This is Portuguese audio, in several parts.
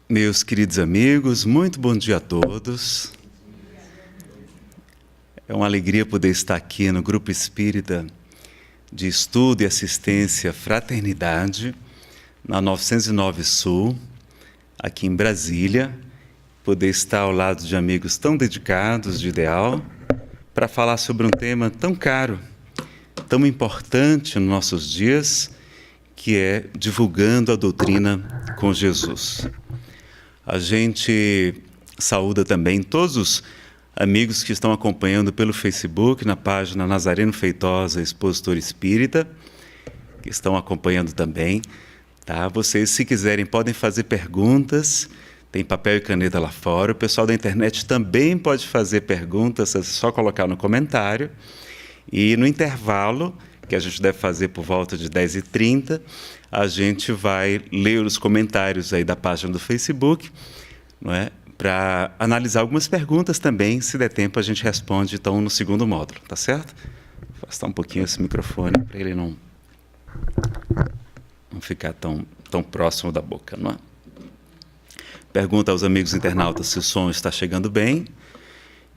Meus queridos amigos, muito bom dia a todos. É uma alegria poder estar aqui no Grupo Espírita de Estudo e Assistência Fraternidade, na 909 Sul, aqui em Brasília, poder estar ao lado de amigos tão dedicados de ideal, para falar sobre um tema tão caro, tão importante nos nossos dias, que é divulgando a doutrina com Jesus. A gente saúda também todos os amigos que estão acompanhando pelo Facebook, na página Nazareno Feitosa, Expositor Espírita, que estão acompanhando também. Tá? Vocês, se quiserem, podem fazer perguntas, tem papel e caneta lá fora. O pessoal da internet também pode fazer perguntas, é só colocar no comentário. E no intervalo, que a gente deve fazer por volta de 10h30, a gente vai ler os comentários aí da página do Facebook, não é? Para analisar algumas perguntas também, se der tempo a gente responde então no segundo módulo, tá certo? Vou afastar um pouquinho esse microfone para ele não ficar tão próximo da boca, não é? Pergunta aos amigos internautas se o som está chegando bem.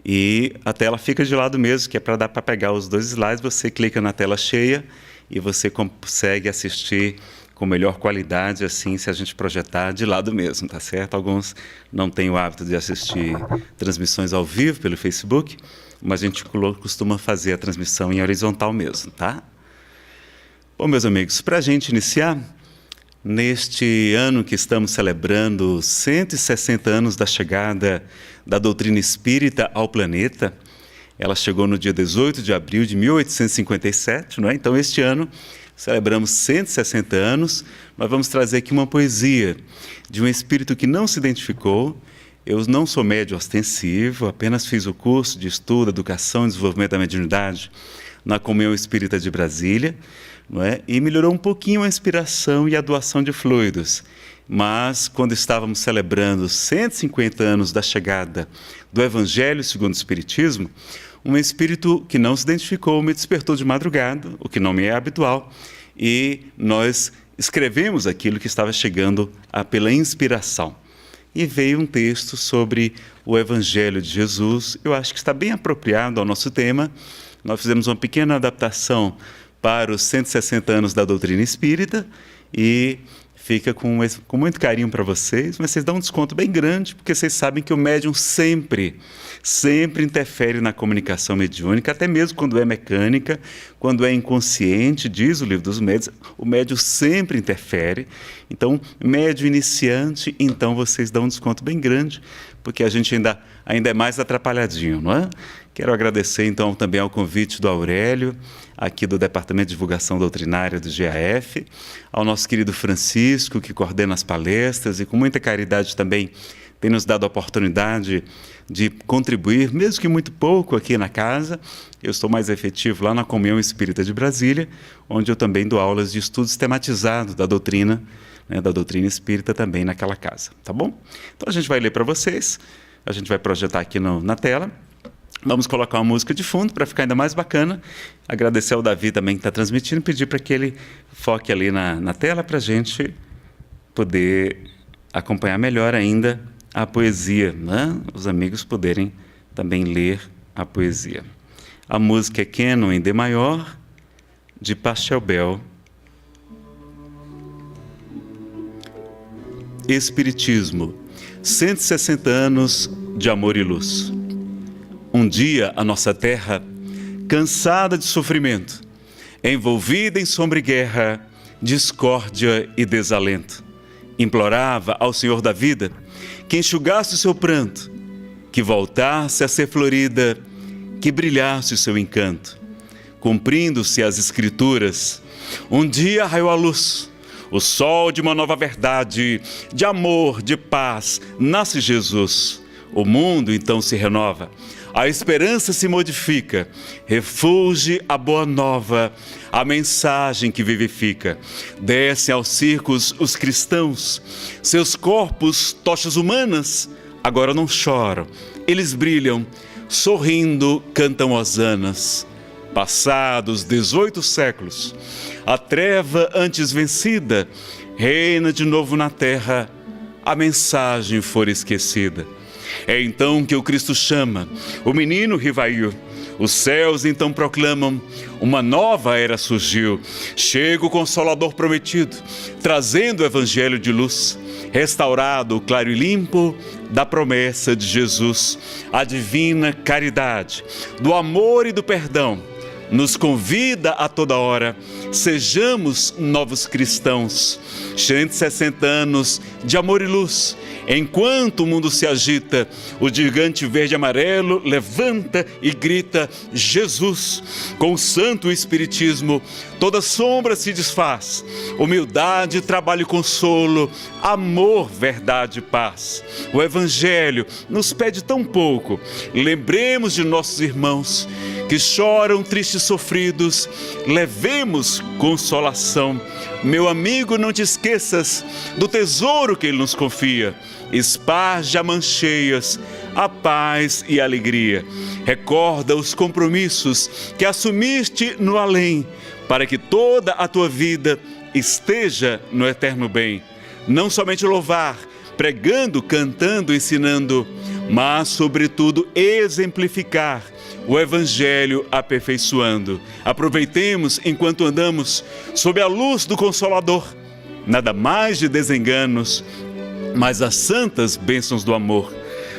E a tela fica de lado mesmo, que é para dar para pegar os dois slides. Você clica na tela cheia e você consegue assistir com melhor qualidade, assim, se a gente projetar de lado mesmo, tá certo? Alguns não têm o hábito de assistir transmissões ao vivo pelo Facebook, mas a gente costuma fazer a transmissão em horizontal mesmo, tá? Bom, meus amigos, para a gente iniciar, neste ano que estamos celebrando 160 anos da chegada da doutrina espírita ao planeta, ela chegou no dia 18 de abril de 1857, não é? Então, este ano, celebramos 160 anos, nós vamos trazer aqui uma poesia de um espírito que não se identificou. Eu não sou médium ostensivo, apenas fiz o curso de estudo, educação e desenvolvimento da mediunidade na Comunhão Espírita de Brasília, não é? E melhorou um pouquinho a inspiração e a doação de fluidos. Mas, quando estávamos celebrando 150 anos da chegada do Evangelho segundo o Espiritismo, um espírito que não se identificou me despertou de madrugada, o que não me é habitual, e nós escrevemos aquilo que estava chegando pela inspiração. E veio um texto sobre o Evangelho de Jesus, eu acho que está bem apropriado ao nosso tema. Nós fizemos uma pequena adaptação para os 160 anos da doutrina espírita e fica com muito carinho para vocês, mas vocês dão um desconto bem grande, porque vocês sabem que o médium sempre interfere na comunicação mediúnica, até mesmo quando é mecânica, quando é inconsciente, diz o livro dos médiuns, o médium sempre interfere. Então, médium iniciante, então vocês dão um desconto bem grande, porque a gente ainda é mais atrapalhadinho, não é? Quero agradecer, então, também ao convite do Aurélio, aqui do Departamento de Divulgação Doutrinária do GAF, ao nosso querido Francisco, que coordena as palestras e com muita caridade também tem nos dado a oportunidade de contribuir, mesmo que muito pouco aqui na casa. Eu estou mais efetivo lá na Comunhão Espírita de Brasília, onde eu também dou aulas de estudo sistematizado da doutrina, da doutrina espírita também naquela casa, tá bom? Então a gente vai ler para vocês, a gente vai projetar aqui na tela. Vamos colocar uma música de fundo para ficar ainda mais bacana. Agradecer ao Davi também que está transmitindo, pedir para que ele foque ali na tela para a gente poder acompanhar melhor ainda a poesia, né? Os amigos poderem também ler a poesia. A música é Canon em D maior, de Pachelbel. Espiritismo, 160 anos de amor e luz. Um dia a nossa terra, cansada de sofrimento, envolvida em sombra e guerra, discórdia e desalento, implorava ao Senhor da vida que enxugasse o seu pranto, que voltasse a ser florida, que brilhasse o seu encanto. Cumprindo-se as Escrituras, um dia raiou a luz, o sol de uma nova verdade, de amor, de paz, nasce Jesus. O mundo então se renova, a esperança se modifica, refulge a boa nova, a mensagem que vivifica. Descem aos circos os cristãos, seus corpos, tochas humanas, agora não choram, eles brilham, sorrindo cantam hosanas. Passados 18 séculos, a treva antes vencida reina de novo na terra, a mensagem for esquecida. É então que o Cristo chama, o menino rivaiu. Os céus então proclamam, uma nova era surgiu. Chega o Consolador prometido, trazendo o Evangelho de luz. Restaurado o claro e limpo da promessa de Jesus, a divina caridade, do amor e do perdão, nos convida a toda hora, sejamos novos cristãos. 160 anos de amor e luz. Enquanto o mundo se agita, o gigante verde e amarelo levanta e grita: Jesus! Com o santo Espiritismo, toda sombra se desfaz. Humildade, trabalho e consolo, amor, verdade e paz. O Evangelho nos pede tão pouco. Lembremos de nossos irmãos que choram tristes e sofridos, levemos consolação. Meu amigo, não te esqueças do tesouro que Ele nos confia. Esparja mancheias, a paz e a alegria. Recorda os compromissos que assumiste no além, para que toda a tua vida esteja no eterno bem. Não somente louvar, pregando, cantando, ensinando, mas, sobretudo, exemplificar o Evangelho aperfeiçoando. Aproveitemos enquanto andamos sob a luz do Consolador. Nada mais de desenganos, mas as santas bênçãos do amor.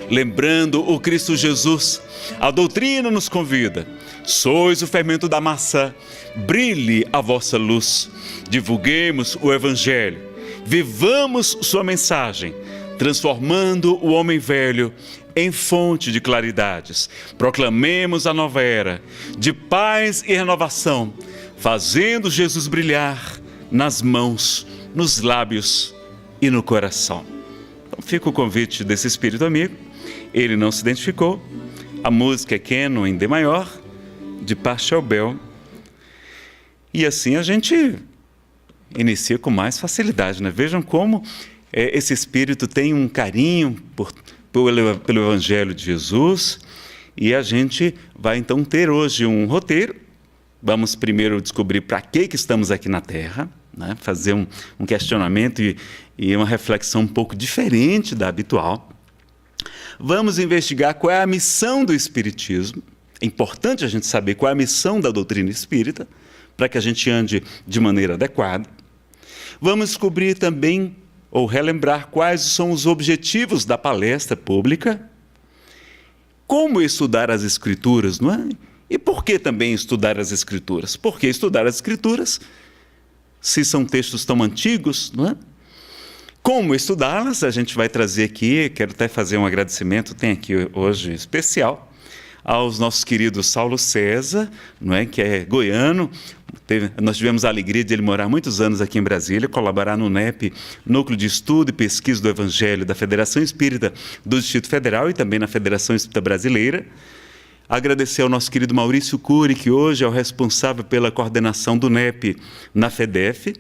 Lembrando o Cristo Jesus, a doutrina nos convida. Sois o fermento da maçã, brilhe a vossa luz. Divulguemos o Evangelho, vivamos sua mensagem, transformando o homem velho em fonte de claridades. Proclamemos a nova era de paz e renovação, fazendo Jesus brilhar nas mãos, nos lábios e no coração. Então fica o convite desse espírito amigo. Ele não se identificou. A música é Canon em D maior, de Pachelbel. E assim a gente inicia com mais facilidade, né? Vejam como esse espírito tem um carinho pelo Evangelho de Jesus, e a gente vai então ter hoje um roteiro. Vamos primeiro descobrir para que estamos aqui na Terra, né? Fazer um questionamento e uma reflexão um pouco diferente da habitual. Vamos investigar qual é a missão do Espiritismo. É importante a gente saber qual é a missão da doutrina espírita, para que a gente ande de maneira adequada. Vamos descobrir também, ou relembrar, quais são os objetivos da palestra pública, como estudar as Escrituras, não é? E por que também estudar as Escrituras? Por que estudar as Escrituras, se são textos tão antigos, não é? Como estudá-las, a gente vai trazer aqui, quero até fazer um agradecimento, tem aqui hoje especial, aos nossos queridos Saulo César, não é, que é goiano. Nós tivemos a alegria de ele morar muitos anos aqui em Brasília, colaborar no NEP, Núcleo de Estudo e Pesquisa do Evangelho da Federação Espírita do Distrito Federal e também na Federação Espírita Brasileira. Agradecer ao nosso querido Maurício Cury, que hoje é o responsável pela coordenação do NEP na FEDEF,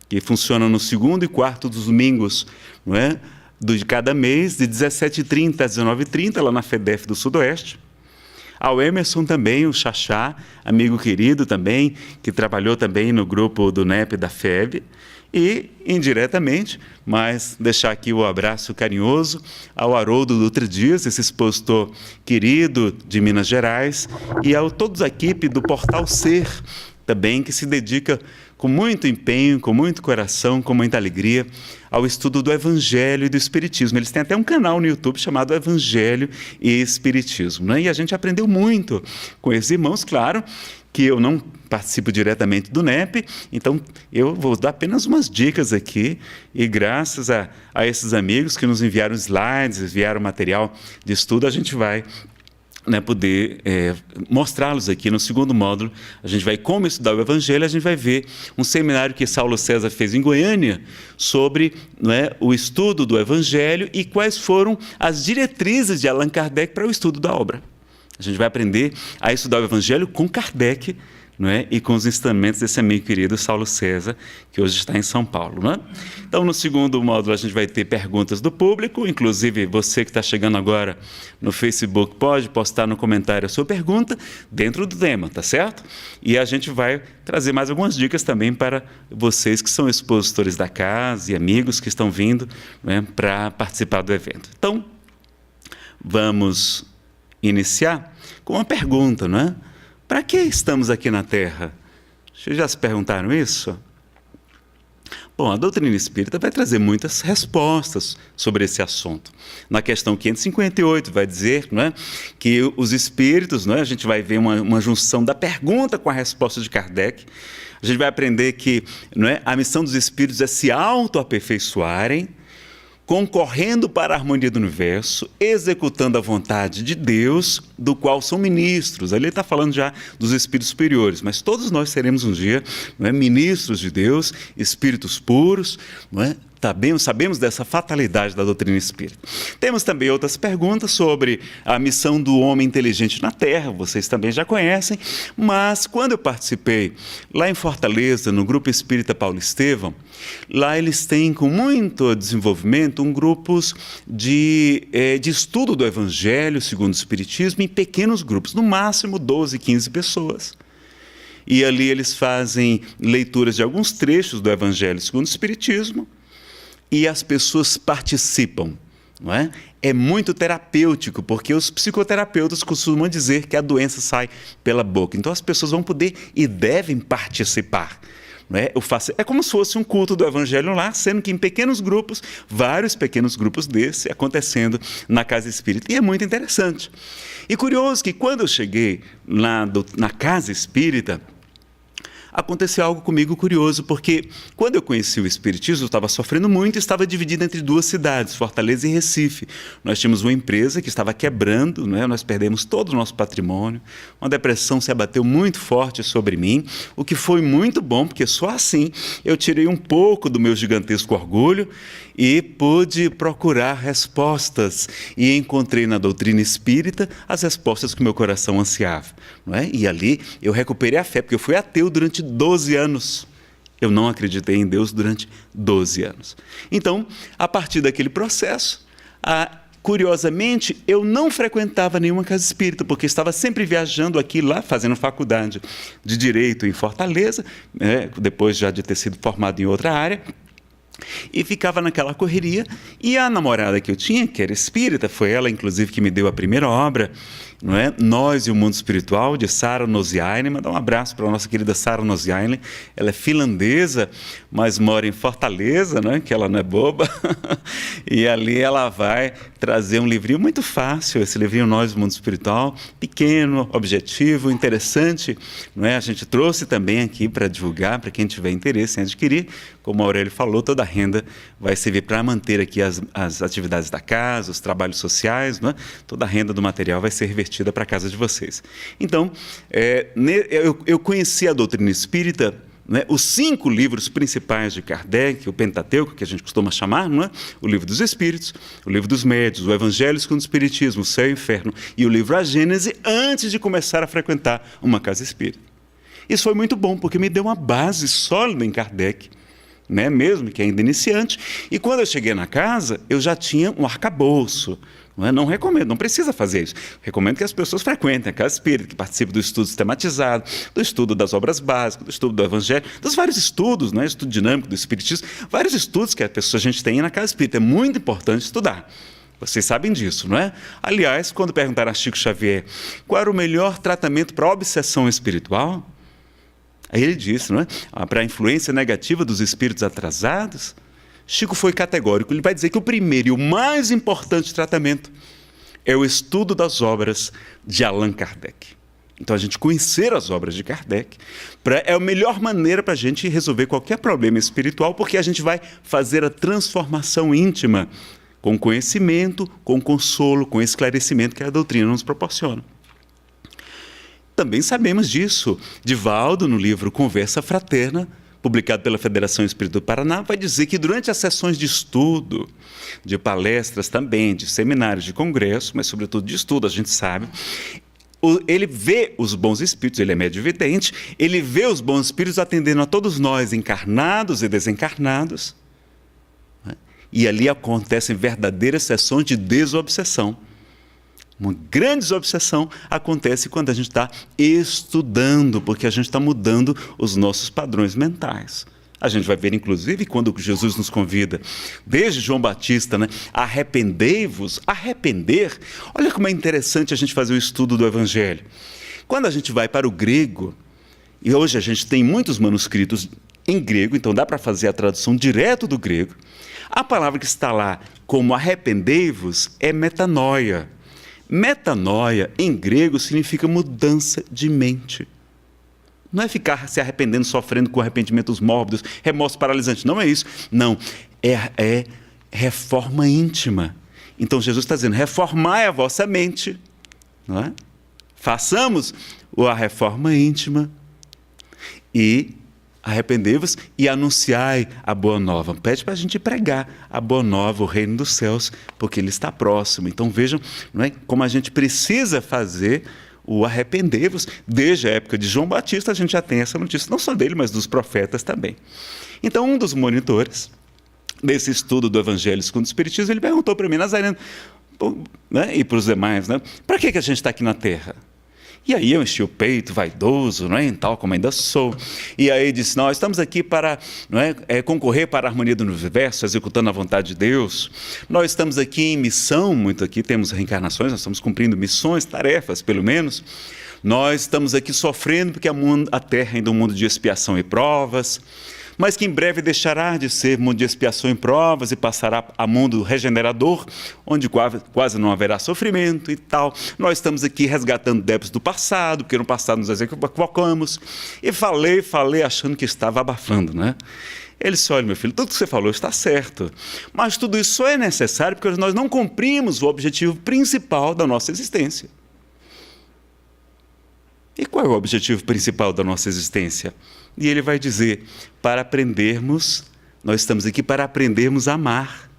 que funciona no segundo e quarto dos domingos, não é, de cada mês, de 17h30 às 19h30, lá na FEDEF do Sudoeste. Ao Emerson também, o Xaxá, amigo querido também, que trabalhou também no grupo do NEP da FEB. E, indiretamente, mas deixar aqui o abraço carinhoso ao Haroldo Dutra Dias, esse expositor querido de Minas Gerais, e a toda a equipe do Portal Ser, também, que se dedica com muito empenho, com muito coração, com muita alegria, ao estudo do Evangelho e do Espiritismo. Eles têm até um canal no YouTube chamado Evangelho e Espiritismo, né? E a gente aprendeu muito com esses irmãos, claro, que eu não participo diretamente do NEP, então eu vou dar apenas umas dicas aqui, e graças a esses amigos que nos enviaram slides, enviaram material de estudo, a gente vai poder mostrá-los aqui no segundo módulo. A gente vai como estudar o Evangelho, a gente vai ver um seminário que Saulo César fez em Goiânia sobre o estudo do Evangelho e quais foram as diretrizes de Allan Kardec para o estudo da obra. A gente vai aprender a estudar o Evangelho com Kardec, não é? E com os ensinamentos desse amigo querido Saulo César, que hoje está em São Paulo. Não é? Então, no segundo módulo, a gente vai ter perguntas do público, inclusive você que está chegando agora no Facebook pode postar no comentário a sua pergunta dentro do tema, tá certo? E a gente vai trazer mais algumas dicas também para vocês que são expositores da casa e amigos que estão vindo, né, para participar do evento. Então, vamos iniciar com uma pergunta, não é? Para que estamos aqui na Terra? Vocês já se perguntaram isso? Bom, a doutrina espírita vai trazer muitas respostas sobre esse assunto. Na questão 558 vai dizer, não é, que os espíritos, não é, a gente vai ver uma junção da pergunta com a resposta de Kardec. A gente vai aprender que, não é, a missão dos espíritos é se auto-aperfeiçoarem, concorrendo para a harmonia do universo, executando a vontade de Deus, do qual são ministros. Ali ele está falando já dos espíritos superiores, mas todos nós seremos um dia, não é, ministros de Deus, espíritos puros, não é? Sabemos dessa fatalidade da doutrina espírita. Temos também outras perguntas sobre a missão do homem inteligente na Terra, vocês também já conhecem, mas quando eu participei lá em Fortaleza, no Grupo Espírita Paulo Estevão, lá eles têm com muito desenvolvimento grupos de estudo do Evangelho segundo o Espiritismo em pequenos grupos, no máximo 12, 15 pessoas. E ali eles fazem leituras de alguns trechos do Evangelho segundo o Espiritismo, e as pessoas participam, não é? É muito terapêutico, porque os psicoterapeutas costumam dizer que a doença sai pela boca. Então as pessoas vão poder e devem participar. Não é? É como se fosse um culto do Evangelho lá, sendo que em pequenos grupos, vários pequenos grupos desse acontecendo na Casa Espírita. E é muito interessante. E curioso que quando eu cheguei na Casa Espírita, aconteceu algo comigo curioso, porque quando eu conheci o Espiritismo, eu estava sofrendo muito e estava dividido entre duas cidades, Fortaleza e Recife. Nós tínhamos uma empresa que estava quebrando, né? Nós perdemos todo o nosso patrimônio, uma depressão se abateu muito forte sobre mim, o que foi muito bom, porque só assim eu tirei um pouco do meu gigantesco orgulho e pude procurar respostas e encontrei na doutrina espírita as respostas que o meu coração ansiava. Não é? E ali eu recuperei a fé, porque eu fui ateu durante 12 anos. Eu não acreditei em Deus durante 12 anos. Então, a partir daquele processo, curiosamente, eu não frequentava nenhuma casa espírita, porque estava sempre viajando aqui lá, fazendo faculdade de Direito em Fortaleza, né, depois já de ter sido formado em outra área, e ficava naquela correria. E a namorada que eu tinha, que era espírita, foi ela, inclusive, que me deu a primeira obra, não é? Nós e o Mundo Espiritual, de Sara Nosiainen. Mandar um abraço para a nossa querida Sara Nosiainen. Ela é finlandesa, mas mora em Fortaleza, não é? Que ela não é boba. E ali ela vai trazer um livrinho muito fácil, esse livrinho Nós e o Mundo Espiritual, pequeno, objetivo, interessante, não é? A gente trouxe também aqui para divulgar, para quem tiver interesse em adquirir. Como a Aurélio falou, toda a renda vai servir para manter aqui as atividades da casa, os trabalhos sociais, não é? Toda a renda do material vai ser revertida para a casa de vocês. Então, eu conheci a doutrina espírita, né, os 5 livros principais de Kardec, o Pentateuco, que a gente costuma chamar, não é? O Livro dos Espíritos, o Livro dos Médiuns, o Evangelho segundo o Espiritismo, o Céu e o Inferno e o livro A Gênese, antes de começar a frequentar uma casa espírita. Isso foi muito bom, porque me deu uma base sólida em Kardec, né, mesmo que ainda iniciante, e quando eu cheguei na casa, eu já tinha um arcabouço. Não recomendo, não precisa fazer isso. Recomendo que as pessoas frequentem a casa espírita, que participem do estudo sistematizado, do estudo das obras básicas, do estudo do Evangelho, dos vários estudos, né, estudo dinâmico do Espiritismo, vários estudos que a gente tem na casa espírita. É muito importante estudar. Vocês sabem disso, não é? Aliás, quando perguntaram a Chico Xavier qual era o melhor tratamento para a obsessão espiritual, aí ele disse, não é? Para a influência negativa dos espíritos atrasados, Chico foi categórico. Ele vai dizer que o primeiro e o mais importante tratamento é o estudo das obras de Allan Kardec. Então, a gente conhecer as obras de Kardec é a melhor maneira para a gente resolver qualquer problema espiritual, porque a gente vai fazer a transformação íntima com conhecimento, com consolo, com esclarecimento que a doutrina nos proporciona. Também sabemos disso. Divaldo, no livro Conversa Fraterna, publicado pela Federação Espírita do Paraná, vai dizer que durante as sessões de estudo, de palestras também, de seminários, de congresso, mas sobretudo de estudo, a gente sabe, Ele vê os bons espíritos, ele é médio vidente, ele vê os bons espíritos atendendo a todos nós, encarnados e desencarnados. E ali acontecem verdadeiras sessões de desobsessão. Uma grande desobsessão acontece quando a gente está estudando, porque a gente está mudando os nossos padrões mentais. A gente vai ver, inclusive, quando Jesus nos convida, desde João Batista, né? Arrependei-vos, arrepender. Olha como é interessante a gente fazer o estudo do Evangelho. Quando a gente vai para o grego, e hoje a gente tem muitos manuscritos em grego, então dá para fazer a tradução direto do grego, a palavra que está lá como arrependei-vos é metanoia. Metanoia, em grego, significa mudança de mente. Não é ficar se arrependendo, sofrendo com arrependimentos mórbidos, remorso paralisante. Não é isso. Não. É reforma íntima. Então Jesus está dizendo, reformai a vossa mente. Não é? Façamos a reforma íntima e arrependei-vos e anunciai a boa nova. Pede para a gente pregar a boa nova, o reino dos céus, porque ele está próximo. Então vejam, não é, como a gente precisa fazer o arrependei-vos. Desde a época de João Batista a gente já tem essa notícia, não só dele, mas dos profetas também. Então um dos monitores desse estudo do Evangelho segundo o Espiritismo, ele perguntou para mim, Nazareno, né, e para os demais, né, para que a gente está aqui na Terra? E aí eu enchi o peito, vaidoso, não é? Tal como ainda sou. E aí disse, nós estamos aqui para, não é, concorrer para a harmonia do universo, executando a vontade de Deus. Nós estamos aqui em missão, muito aqui temos reencarnações, nós estamos cumprindo missões, tarefas, pelo menos. Nós estamos aqui sofrendo porque a Terra ainda é um mundo de expiação e provas, mas que em breve deixará de ser mundo de expiação e provas e passará a mundo regenerador, onde quase não haverá sofrimento e tal. Nós estamos aqui resgatando débitos do passado, porque no passado nos equivocamos. E falei achando que estava abafando, né? Ele disse, olha meu filho, tudo que você falou está certo, mas tudo isso só é necessário porque nós não cumprimos o objetivo principal da nossa existência. E qual é o objetivo principal da nossa existência? E ele vai dizer, para aprendermos, nós estamos aqui para aprendermos a amar.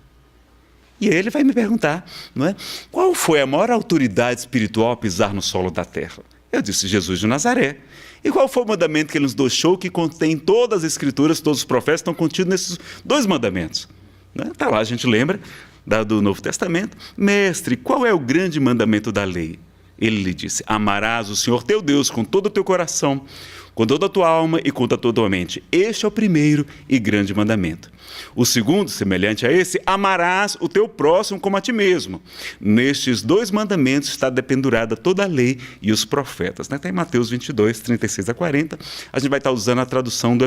E ele vai me perguntar, não é? Qual foi a maior autoridade espiritual a pisar no solo da terra? Eu disse, Jesus de Nazaré. E qual foi o mandamento que ele nos deixou, que contém todas as escrituras, todos os profetas estão contidos nesses 2 mandamentos? Está lá, a gente lembra do Novo Testamento. Mestre, qual é o grande mandamento da lei? Ele lhe disse, amarás o Senhor teu Deus com todo o teu coração, com toda a tua alma e com toda a tua mente. Este é o primeiro e grande mandamento. O segundo, semelhante a esse, amarás o teu próximo como a ti mesmo. Nestes 2 mandamentos está dependurada toda a lei e os profetas. Está em Mateus 22, 36 a 40. A gente vai estar usando a tradução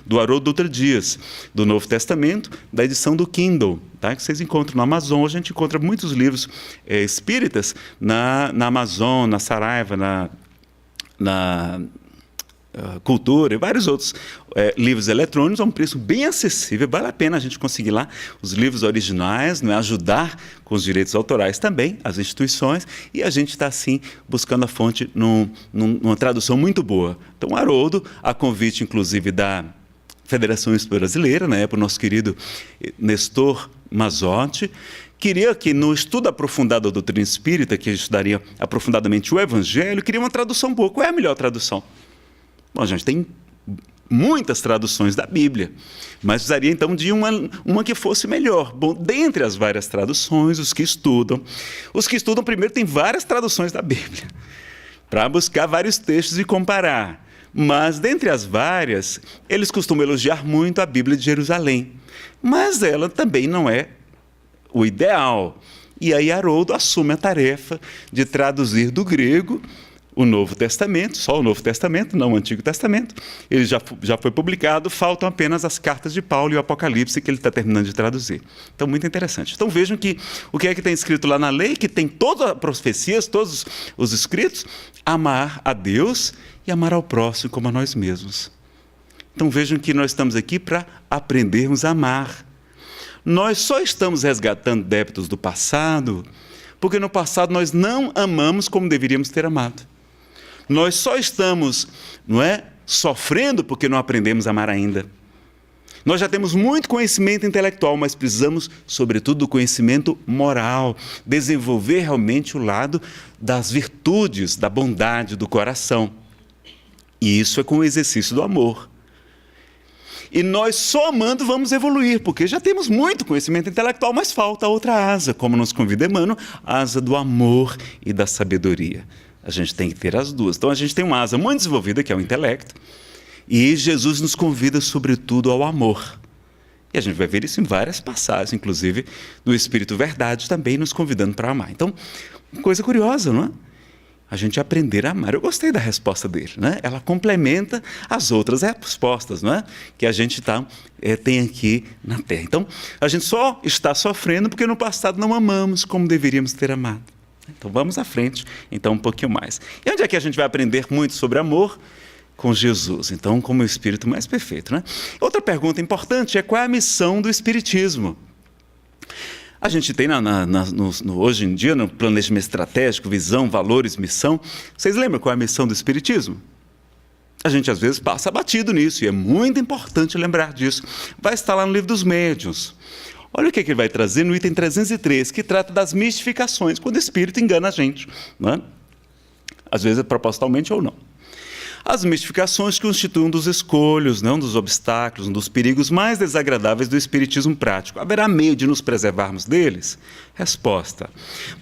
do Haroldo Dutra Dias, do Novo Testamento, da edição do Kindle, tá? Que vocês encontram na Amazon. A gente encontra muitos livros espíritas na Amazon, na Saraiva, na Cultura e vários outros livros eletrônicos a um preço bem acessível. Vale a pena a gente conseguir lá os livros originais, não é? Ajudar com os direitos autorais também, as instituições, e a gente está, assim, buscando a fonte numa tradução muito boa. Então, Haroldo, a convite, inclusive, da Federação Espírita Brasileira, né, para o nosso querido Nestor Mazotti, queria que no estudo aprofundado da doutrina espírita, que estudaria aprofundadamente o Evangelho, queria uma tradução boa. Qual é a melhor tradução? Bom, a gente tem muitas traduções da Bíblia, mas precisaria então de uma que fosse melhor. Bom, dentre as várias traduções, os que estudam primeiro tem várias traduções da Bíblia, para buscar vários textos e comparar. Mas dentre as várias, eles costumam elogiar muito a Bíblia de Jerusalém, mas ela também não é o ideal. E aí Haroldo assume a tarefa de traduzir do grego o Novo Testamento, só o Novo Testamento, não o Antigo Testamento. Ele já foi publicado, faltam apenas as cartas de Paulo e o Apocalipse, que ele está terminando de traduzir. Então, muito interessante. Então, vejam que o que é que tem escrito lá na lei, que tem todas as profecias, todos os escritos, amar a Deus e amar ao próximo como a nós mesmos. Então, vejam que nós estamos aqui para aprendermos a amar. Nós só estamos resgatando débitos do passado, porque no passado nós não amamos como deveríamos ter amado. Nós só estamos, sofrendo porque não aprendemos a amar ainda. Nós já temos muito conhecimento intelectual, mas precisamos, sobretudo, do conhecimento moral, desenvolver realmente o lado das virtudes, da bondade do coração. E isso é com o exercício do amor. E nós só amando vamos evoluir, porque já temos muito conhecimento intelectual, mas falta outra asa, como nos convida Emmanuel, a asa do amor e da sabedoria. A gente tem que ter as duas. Então a gente tem uma asa muito desenvolvida, que é o intelecto, e Jesus nos convida, sobretudo, ao amor. E a gente vai ver isso em várias passagens, inclusive do Espírito Verdade também nos convidando para amar. Então, uma coisa curiosa, não é? A gente aprender a amar. Eu gostei da resposta dele, né? Ela complementa as outras respostas, não é? Que a gente tem aqui na Terra. Então, a gente só está sofrendo porque no passado não amamos como deveríamos ter amado. Então, vamos à frente, então, um pouquinho mais. E onde é que a gente vai aprender muito sobre amor? Com Jesus, então, como o Espírito mais perfeito, né? Outra pergunta importante é qual é a missão do Espiritismo? A gente tem hoje em dia, no planejamento estratégico, visão, valores, missão. Vocês lembram qual é a missão do Espiritismo? A gente às vezes passa batido nisso, e é muito importante lembrar disso. Vai estar lá no Livro dos Médiuns. Olha o que ele vai trazer no item 303, que trata das mistificações, quando o Espírito engana a gente, não é? Às vezes propositalmente ou não. As mistificações constituem um dos escolhos, um dos obstáculos, um dos perigos mais desagradáveis do espiritismo prático. Haverá meio de nos preservarmos deles? Resposta.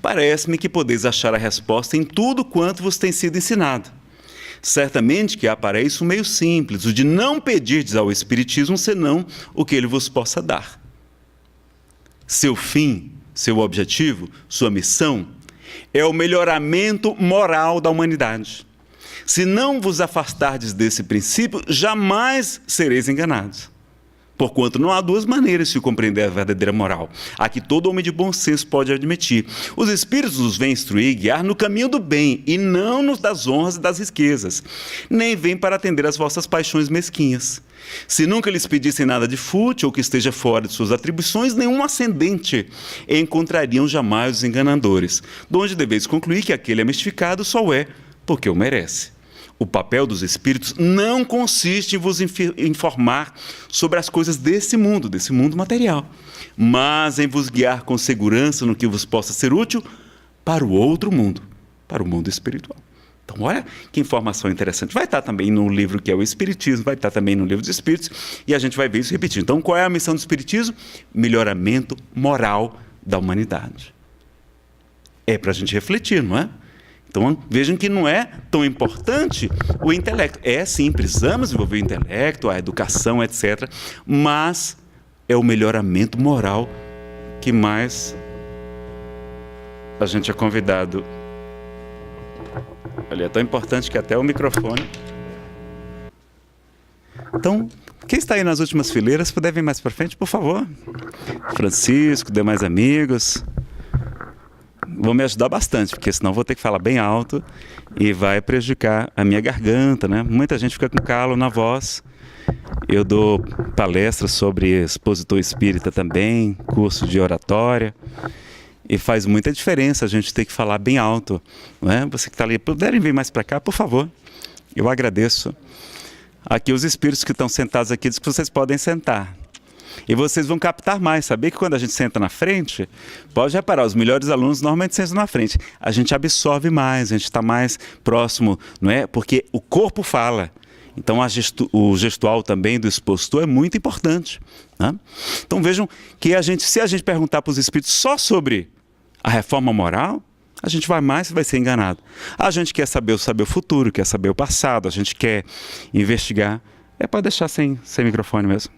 Parece-me que podeis achar a resposta em tudo quanto vos tem sido ensinado. Certamente que há para isso um meio simples, o de não pedirdes ao espiritismo senão o que ele vos possa dar. Seu fim, seu objetivo, sua missão é o melhoramento moral da humanidade. Se não vos afastardes desse princípio, jamais sereis enganados. Porquanto não há duas maneiras de se compreender a verdadeira moral. A que todo homem de bom senso pode admitir. Os Espíritos nos vêm instruir e guiar no caminho do bem, e não nos das honras e das riquezas. Nem vêm para atender às vossas paixões mesquinhas. Se nunca lhes pedissem nada de fútil ou que esteja fora de suas atribuições, nenhum ascendente encontrariam jamais os enganadores. De onde deveis concluir que aquele é mistificado só é porque o merece. O papel dos espíritos não consiste em vos informar sobre as coisas desse mundo material, mas em vos guiar com segurança no que vos possa ser útil para o outro mundo, para o mundo espiritual. Então, olha que informação interessante. Vai estar também no livro que é o Espiritismo, vai estar também no livro dos Espíritos, e a gente vai ver isso repetindo. Então, qual é a missão do Espiritismo? Melhoramento moral da humanidade. É para a gente refletir, não é? Então, vejam que não é tão importante o intelecto. É sim, precisamos desenvolver o intelecto, a educação, etc. Mas é o melhoramento moral que mais a gente é convidado. Olha, é tão importante que até o microfone. Então, quem está aí nas últimas fileiras, se puder vir mais para frente, por favor. Francisco, demais amigos. Vão me ajudar bastante, porque senão vou ter que falar bem alto e vai prejudicar a minha garganta, né? Muita gente fica com calo na voz. Eu dou palestras sobre expositor espírita também, curso de oratória, e faz muita diferença a gente ter que falar bem alto, né? Você que está ali, puderem vir mais para cá, por favor, eu agradeço. Aqui os espíritos que estão sentados aqui dizem que vocês podem sentar. E vocês vão captar mais, saber que quando a gente senta na frente, pode reparar, os melhores alunos normalmente sentam na frente. A gente absorve mais, a gente está mais próximo, não é? Porque o corpo fala. Então o gestual também do expositor é muito importante, né? Então vejam que se a gente perguntar para os espíritos só sobre a reforma moral, a gente vai ser enganado. A gente quer saber o futuro, quer saber o passado, a gente quer investigar. Pode deixar sem microfone mesmo.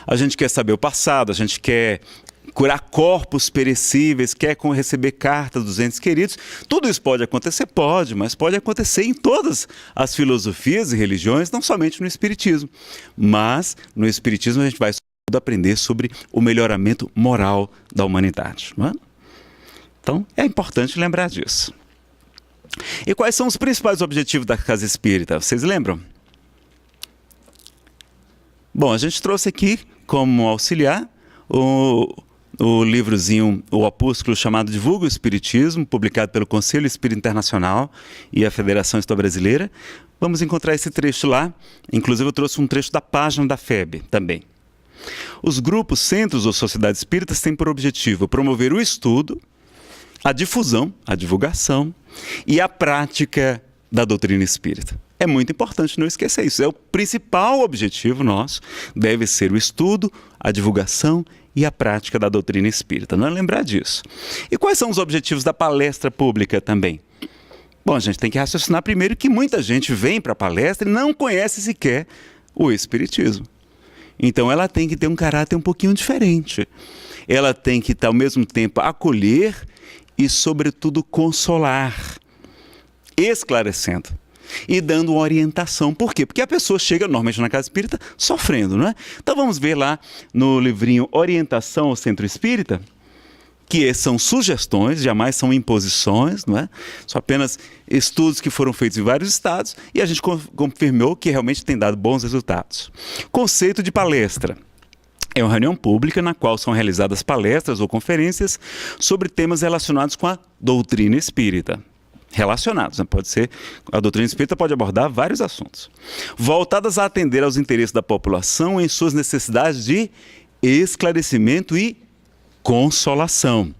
A gente quer saber o passado, a gente quer curar corpos perecíveis, quer receber cartas dos entes queridos. Tudo isso pode acontecer? Pode, mas pode acontecer em todas as filosofias e religiões, não somente no Espiritismo. Mas no Espiritismo a gente vai aprender sobre o melhoramento moral da humanidade, não é? Então é importante lembrar disso. E quais são os principais objetivos da Casa Espírita? Vocês lembram? Bom, a gente trouxe aqui como auxiliar o livrozinho, o opúsculo chamado Divulga o Espiritismo, publicado pelo Conselho Espírita Internacional e a Federação Espírita Brasileira. Vamos encontrar esse trecho lá. Inclusive eu trouxe um trecho da página da FEB também. Os grupos, centros ou sociedades espíritas têm por objetivo promover o estudo, a difusão, a divulgação e a prática da doutrina espírita. É muito importante não esquecer isso. É o principal objetivo nosso, deve ser o estudo, a divulgação e a prática da doutrina espírita. Não é lembrar disso. E quais são os objetivos da palestra pública também? Bom, a gente tem que raciocinar primeiro que muita gente vem para a palestra e não conhece sequer o Espiritismo. Então ela tem que ter um caráter um pouquinho diferente. Ela tem que, ao mesmo tempo, acolher e, sobretudo, consolar, esclarecendo e dando orientação. Por quê? Porque a pessoa chega, normalmente na casa espírita, sofrendo, não é? Então vamos ver lá no livrinho Orientação ao Centro Espírita, que são sugestões, jamais são imposições, não é? São apenas estudos que foram feitos em vários estados e a gente confirmou que realmente tem dado bons resultados. Conceito de palestra. É uma reunião pública na qual são realizadas palestras ou conferências sobre temas relacionados com a doutrina espírita. Relacionados, né? Pode ser, a doutrina espírita pode abordar vários assuntos. Voltadas a atender aos interesses da população em suas necessidades de esclarecimento e consolação.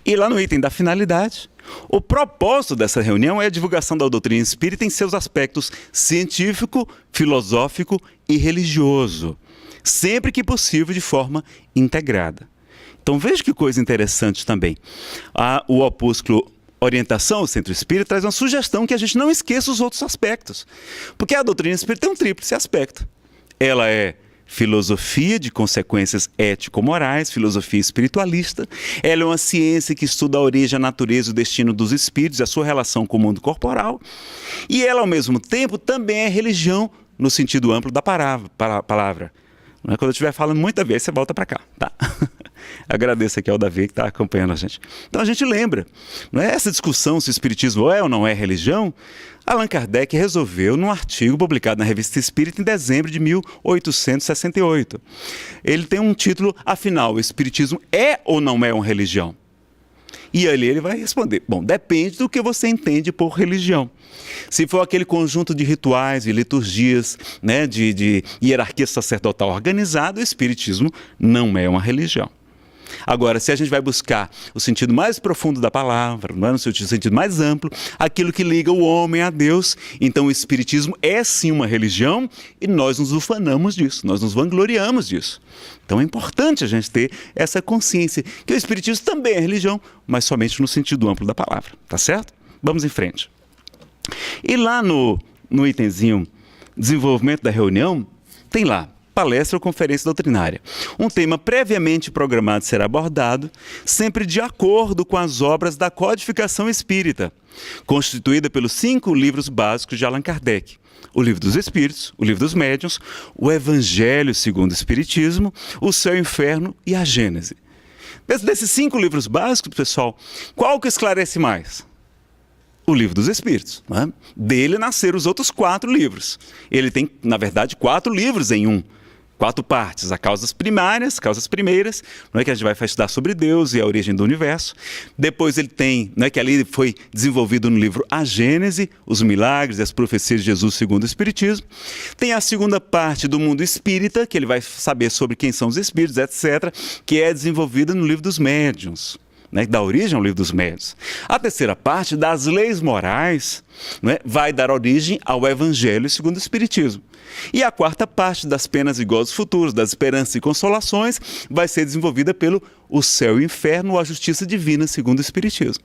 E lá no item da finalidade, o propósito dessa reunião é a divulgação da doutrina espírita em seus aspectos científico, filosófico e religioso, sempre que possível de forma integrada. Então veja que coisa interessante também. O opúsculo Orientação ao Centro Espírita traz uma sugestão que a gente não esqueça os outros aspectos, porque a doutrina espírita tem um tríplice aspecto. Ela é filosofia de consequências ético-morais, filosofia espiritualista. Ela é uma ciência que estuda a origem, a natureza e o destino dos espíritos, a sua relação com o mundo corporal. E ela, ao mesmo tempo, também é religião no sentido amplo da palavra. Quando eu estiver falando muita vez, você volta para cá, tá? Agradeço aqui ao Davi que está acompanhando a gente. Então a gente lembra, não é essa discussão se o espiritismo é ou não é religião? Allan Kardec resolveu num artigo publicado na Revista Espírita em dezembro de 1868. Ele tem um título, afinal, o espiritismo é ou não é uma religião? E ali ele vai responder, bom, depende do que você entende por religião. Se for aquele conjunto de rituais e liturgias, né, de hierarquia sacerdotal organizada, o espiritismo não é uma religião. Agora, se a gente vai buscar o sentido mais profundo da palavra, no sentido mais amplo, aquilo que liga o homem a Deus, então o espiritismo é sim uma religião e nós nos ufanamos disso, nós nos vangloriamos disso. Então é importante a gente ter essa consciência que o espiritismo também é religião, mas somente no sentido amplo da palavra, tá certo? Vamos em frente. E lá no itemzinho desenvolvimento da reunião, tem lá palestra ou conferência doutrinária. Um tema previamente programado será abordado, sempre de acordo com as obras da codificação espírita, constituída pelos 5 livros básicos de Allan Kardec. O Livro dos Espíritos, o Livro dos Médiuns, o Evangelho segundo o Espiritismo, o Céu e o Inferno e a Gênese. Desses 5 livros básicos, pessoal, qual que esclarece mais? O Livro dos Espíritos. Né? Dele nasceram os outros 4 livros. Ele tem, na verdade, 4 livros em um. 4 partes, as causas primárias, causas primeiras, não é que a gente vai estudar sobre Deus e a origem do universo. Depois ele tem, não é que ali foi desenvolvido no livro A Gênese, os milagres e as profecias de Jesus segundo o Espiritismo. Tem a segunda parte do mundo espírita, que ele vai saber sobre quem são os espíritos, etc., que é desenvolvida no Livro dos Médiuns. Né, dá origem ao Livro dos Médiuns. A terceira parte, das leis morais, né, vai dar origem ao Evangelho segundo o Espiritismo. E a quarta parte, das penas e gozos futuros, das esperanças e consolações, vai ser desenvolvida pelo o Céu e o Inferno ou a Justiça Divina segundo o Espiritismo.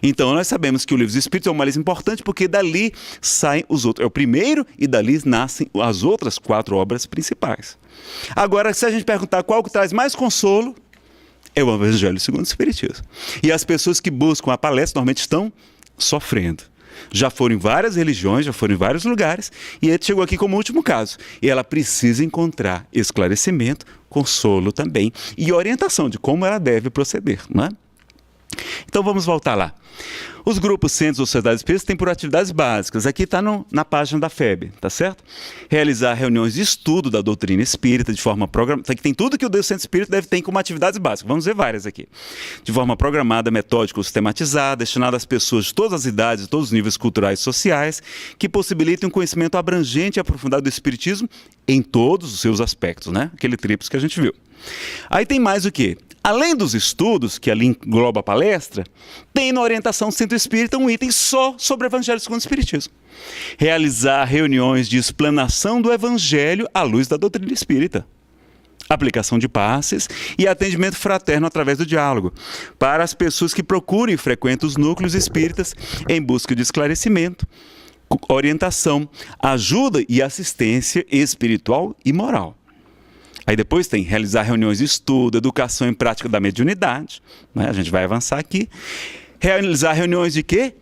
Então nós sabemos que o Livro dos Espíritos é o mais importante porque dali saem os outros. É o primeiro e dali nascem as outras 4 obras principais. Agora, se a gente perguntar qual que traz mais consolo, é o Evangelho segundo o Espiritismo. E as pessoas que buscam a palestra normalmente estão sofrendo. Já foram em várias religiões, já foram em vários lugares, e ele chegou aqui como último caso. E ela precisa encontrar esclarecimento, consolo também, e orientação de como ela deve proceder. Não é? Então vamos voltar lá. Os grupos, centros ou sociedades espíritas têm por atividades básicas. Aqui está na página da FEB, tá certo? Realizar reuniões de estudo da doutrina espírita de forma programada. Aqui tem tudo que o Centro Espírita deve ter como atividades básicas. Vamos ver várias aqui. De forma programada, metódica ou sistematizada, destinada às pessoas de todas as idades, de todos os níveis culturais e sociais, que possibilitem um conhecimento abrangente e aprofundado do espiritismo em todos os seus aspectos, né? Aquele tríplice que a gente viu. Aí tem mais o quê? Além dos estudos, que ali engloba a palestra, tem na orientação do Centro Espírita um item só sobre o Evangelho segundo o Espiritismo. Realizar reuniões de explanação do Evangelho à luz da doutrina espírita. Aplicação de passes e atendimento fraterno através do diálogo, para as pessoas que procurem e frequentam os núcleos espíritas em busca de esclarecimento, orientação, ajuda e assistência espiritual e moral. Aí depois tem realizar reuniões de estudo, educação em prática da mediunidade, né? A gente vai avançar aqui. Realizar reuniões de quê?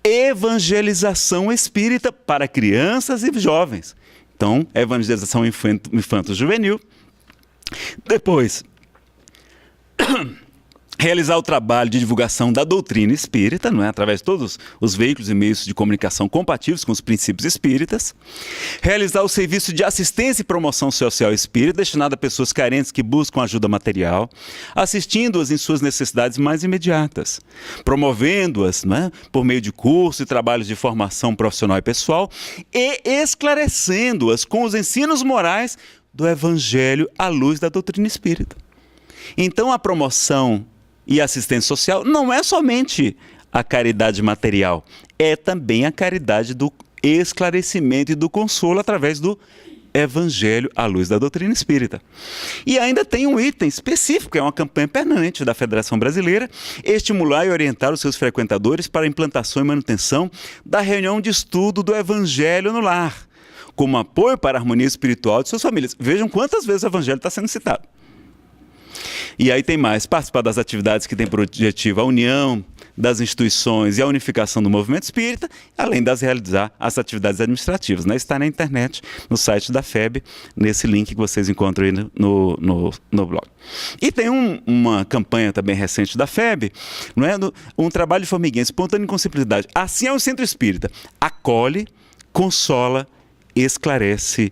Evangelização espírita para crianças e jovens. Então, evangelização infanto-juvenil. Depois, realizar o trabalho de divulgação da doutrina espírita, não é? Através de todos os veículos e meios de comunicação compatíveis com os princípios espíritas. Realizar o serviço de assistência e promoção social espírita, destinado a pessoas carentes que buscam ajuda material, assistindo-as em suas necessidades mais imediatas, promovendo-as, não é? Por meio de cursos e trabalhos de formação profissional e pessoal, e esclarecendo-as com os ensinos morais do Evangelho à luz da doutrina espírita. Então, a promoção e assistência social não é somente a caridade material, é também a caridade do esclarecimento e do consolo através do Evangelho à luz da doutrina espírita. E ainda tem um item específico, é uma campanha permanente da Federação Brasileira, estimular e orientar os seus frequentadores para a implantação e manutenção da reunião de estudo do Evangelho no lar, como apoio para a harmonia espiritual de suas famílias. Vejam quantas vezes o Evangelho está sendo citado. E aí tem mais, participar das atividades que têm por objetivo a união das instituições e a unificação do movimento espírita, além de realizar as atividades administrativas, né? Está na internet, no site da FEB, nesse link que vocês encontram aí no blog. E tem uma campanha também recente da FEB, não é? Um trabalho de formiguinha, espontâneo com simplicidade. Assim é o Centro Espírita, acolhe, consola, esclarece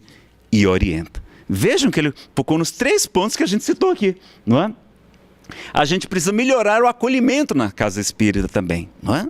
e orienta. Vejam que ele focou nos 3 pontos que a gente citou aqui, não é? A gente precisa melhorar o acolhimento na casa espírita também, não é?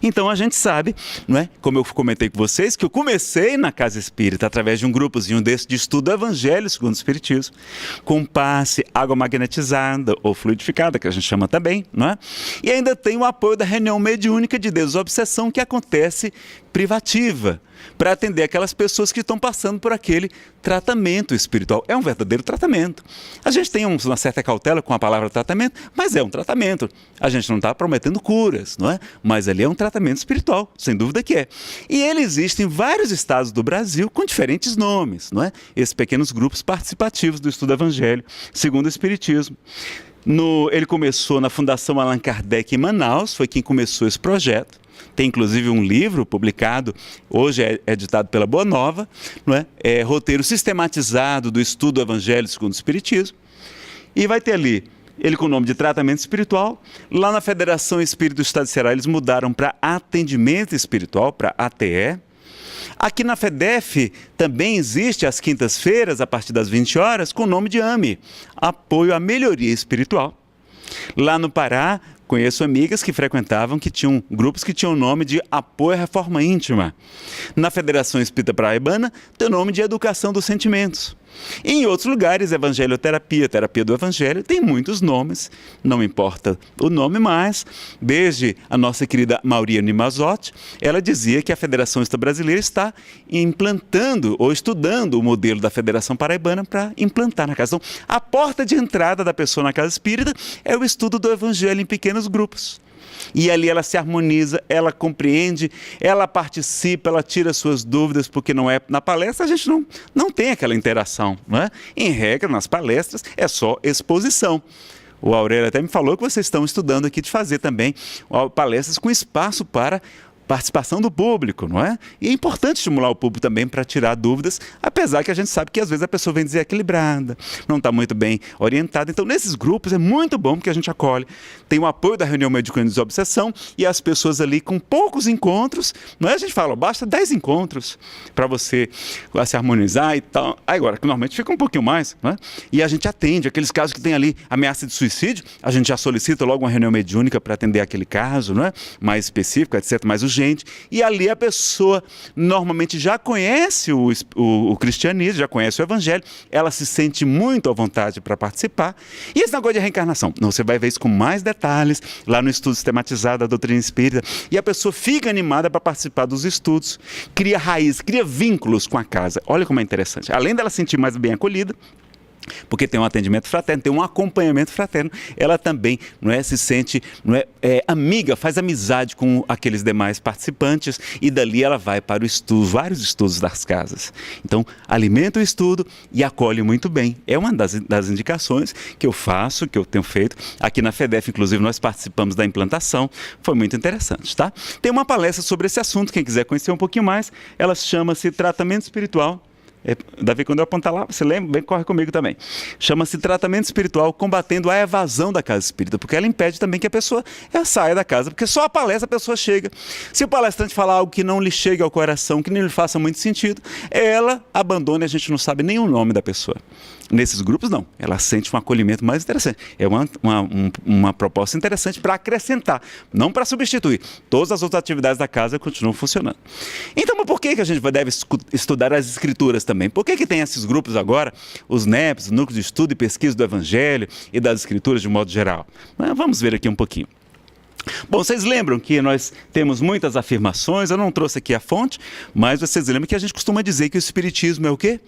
Então a gente sabe, não é? Como eu comentei com vocês, que eu comecei na casa espírita através de um grupozinho desse de estudo do Evangelho segundo o Espiritismo, com passe, água magnetizada ou fluidificada, que a gente chama também, não é? E ainda tem o apoio da reunião mediúnica de desobsessão que acontece privativa, para atender aquelas pessoas que estão passando por aquele tratamento espiritual. É um verdadeiro tratamento. A gente tem uma certa cautela com a palavra tratamento, mas é um tratamento. A gente não está prometendo curas, não é? Mas ali é um tratamento espiritual, sem dúvida que é. E ele existe em vários estados do Brasil com diferentes nomes, não é? Esses pequenos grupos participativos do estudo do Evangelho, segundo o Espiritismo. Ele começou na Fundação Allan Kardec em Manaus, foi quem começou esse projeto. Tem inclusive um livro publicado, hoje é editado pela Boa Nova, não é? É roteiro sistematizado do estudo do Evangelho segundo o Espiritismo. E vai ter ali, ele com o nome de tratamento espiritual. Lá na Federação Espírita do Estado de Ceará, eles mudaram para atendimento espiritual, para ATE. Aqui na FEDEF também existe às quintas-feiras, a partir das 20 horas, com o nome de AME, Apoio à Melhoria Espiritual. Lá no Pará, conheço amigas que frequentavam, que tinham grupos que tinham o nome de Apoio à Reforma Íntima. Na Federação Espírita Paraibana, tem o nome de Educação dos Sentimentos. E em outros lugares, Evangelioterapia, Terapia do Evangelho, tem muitos nomes, não importa o nome, mas desde a nossa querida Mauriane Mazotti, ela dizia que a Federação Espírita Brasileira está implantando ou estudando o modelo da Federação Paraibana para implantar na casa. Então, a porta de entrada da pessoa na casa espírita é o estudo do Evangelho em pequenos grupos. E ali ela se harmoniza, ela compreende, ela participa, ela tira suas dúvidas, porque não é na palestra, a gente não tem aquela interação, não é? Em regra, nas palestras, é só exposição. O Aurélio até me falou que vocês estão estudando aqui de fazer também palestras com espaço para participação do público, não é? E é importante estimular o público também para tirar dúvidas, apesar que a gente sabe que às vezes a pessoa vem desequilibrada, não está muito bem orientada. Então, nesses grupos é muito bom porque a gente acolhe. Tem o apoio da reunião médica de desobsessão e as pessoas ali com poucos encontros, não é? A gente fala, basta 10 encontros para você se harmonizar e tal. Agora, que normalmente fica um pouquinho mais, não é? E a gente atende aqueles casos que tem ali ameaça de suicídio, a gente já solicita logo uma reunião mediúnica para atender aquele caso, não é? Mais específico, etc., mais urgente. E ali a pessoa normalmente já conhece o cristianismo, já conhece o evangelho, ela se sente muito à vontade para participar. E esse negócio de reencarnação, você vai ver isso com mais detalhes lá no estudo sistematizado da doutrina espírita, e a pessoa fica animada para participar dos estudos, cria raiz, cria vínculos com a casa. Olha como é interessante. Além dela se sentir mais bem acolhida, porque tem um atendimento fraterno, tem um acompanhamento fraterno, ela também se sente amiga, faz amizade com aqueles demais participantes e dali ela vai para o estudo, vários estudos das casas. Então, alimenta o estudo e acolhe muito bem. É uma das indicações que eu faço, que eu tenho feito. Aqui na FEDEF, inclusive, nós participamos da implantação, foi muito interessante, tá? Tem uma palestra sobre esse assunto, quem quiser conhecer um pouquinho mais, ela chama-se Tratamento Espiritual. Davi, quando eu apontar lá, você lembra? Bem, corre comigo também. Chama-se Tratamento Espiritual Combatendo a Evasão da Casa Espírita, porque ela impede também que a pessoa saia da casa, porque só a palestra a pessoa chega. Se o palestrante falar algo que não lhe chegue ao coração, que não lhe faça muito sentido, ela abandona e a gente não sabe nem o nome da pessoa. Nesses grupos, não. Ela sente um acolhimento mais interessante. É uma proposta interessante para acrescentar, não para substituir. Todas as outras atividades da casa continuam funcionando. Então, mas por que a gente deve estudar as escrituras também? Por que tem esses grupos agora, os NEPs, Núcleo de Estudo e Pesquisa do Evangelho e das Escrituras de modo geral? Vamos ver aqui um pouquinho. Bom, vocês lembram que nós temos muitas afirmações, eu não trouxe aqui a fonte, mas vocês lembram que a gente costuma dizer que o Espiritismo é o quê?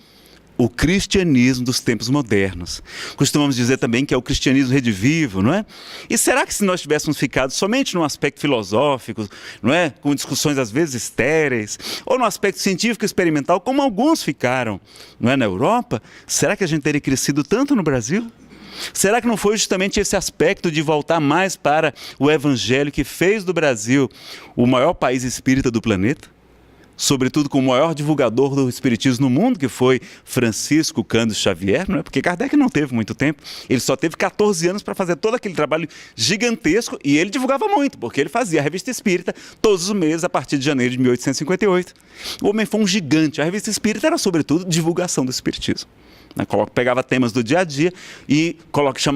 O cristianismo dos tempos modernos. Costumamos dizer também que é o cristianismo redivivo, não é? E será que se nós tivéssemos ficado somente num aspecto filosófico, não é? Com discussões às vezes estéreis, ou no aspecto científico experimental, como alguns ficaram, não é, na Europa, será que a gente teria crescido tanto no Brasil? Será que não foi justamente esse aspecto de voltar mais para o evangelho que fez do Brasil o maior país espírita do planeta? Sobretudo com o maior divulgador do espiritismo no mundo, que foi Francisco Cândido Xavier, não é? Porque Kardec não teve muito tempo, ele só teve 14 anos para fazer todo aquele trabalho gigantesco e ele divulgava muito, porque ele fazia a Revista Espírita todos os meses a partir de janeiro de 1858. O homem foi um gigante, a Revista Espírita era sobretudo divulgação do espiritismo. Pegava temas do dia a dia e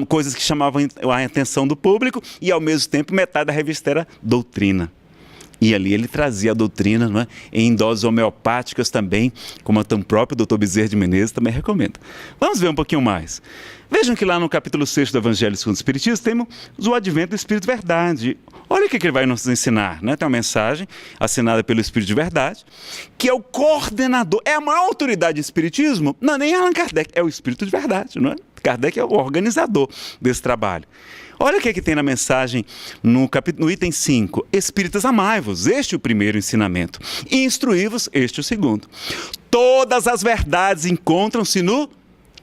coisas que chamavam a atenção do público e ao mesmo tempo metade da revista era doutrina. E ali ele trazia a doutrina, não é? Em doses homeopáticas também, como o próprio Dr. Bezerra de Menezes também recomenda. Vamos ver um pouquinho mais. Vejam que lá no capítulo 6 do Evangelho segundo o Espiritismo temos o advento do Espírito de Verdade. Olha o que ele vai nos ensinar, né? Tem uma mensagem assinada pelo Espírito de Verdade, que é o coordenador, é a maior autoridade do Espiritismo, não é nem Allan Kardec, é o Espírito de Verdade, não é? Kardec é o organizador desse trabalho. Olha o que tem na mensagem no item 5. Espíritas, amai-vos, este é o primeiro ensinamento. E instruí-vos, este é o segundo. Todas as verdades encontram-se no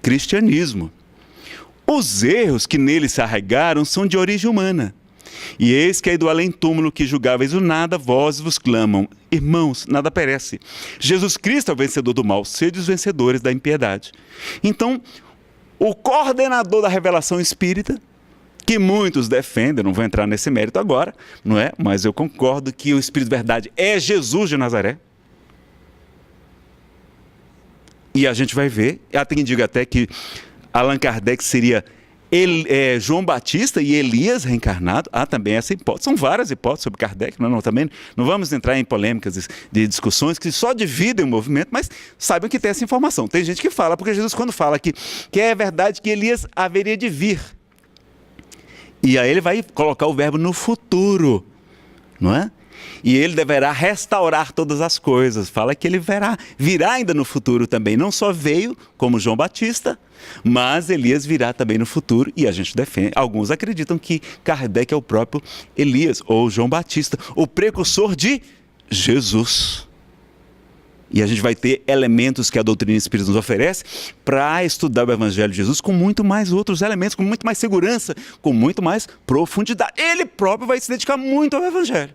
cristianismo. Os erros que nele se arraigaram são de origem humana. E eis que aí do além-túmulo que julgáveis o nada, vós vos clamam. Irmãos, nada perece. Jesus Cristo é o vencedor do mal, sede os vencedores da impiedade. Então, o coordenador da revelação espírita, que muitos defendem, não vou entrar nesse mérito agora, não é? Mas eu concordo que o Espírito de Verdade é Jesus de Nazaré. E a gente vai ver, há quem diga até que Allan Kardec seria João Batista e Elias reencarnado. Há também essa hipótese. São várias hipóteses sobre Kardec, também não vamos entrar em polêmicas de discussões que só dividem o movimento, mas saibam que tem essa informação. Tem gente que fala, porque Jesus quando fala que é verdade que Elias haveria de vir. E aí ele vai colocar o verbo no futuro, não é? E ele deverá restaurar todas as coisas. Fala que ele virá ainda no futuro também. Não só veio como João Batista, mas Elias virá também no futuro. E a gente defende, alguns acreditam que Kardec é o próprio Elias ou João Batista, o precursor de Jesus. E a gente vai ter elementos que a doutrina espírita nos oferece para estudar o Evangelho de Jesus com muito mais outros elementos, com muito mais segurança, com muito mais profundidade. Ele próprio vai se dedicar muito ao Evangelho.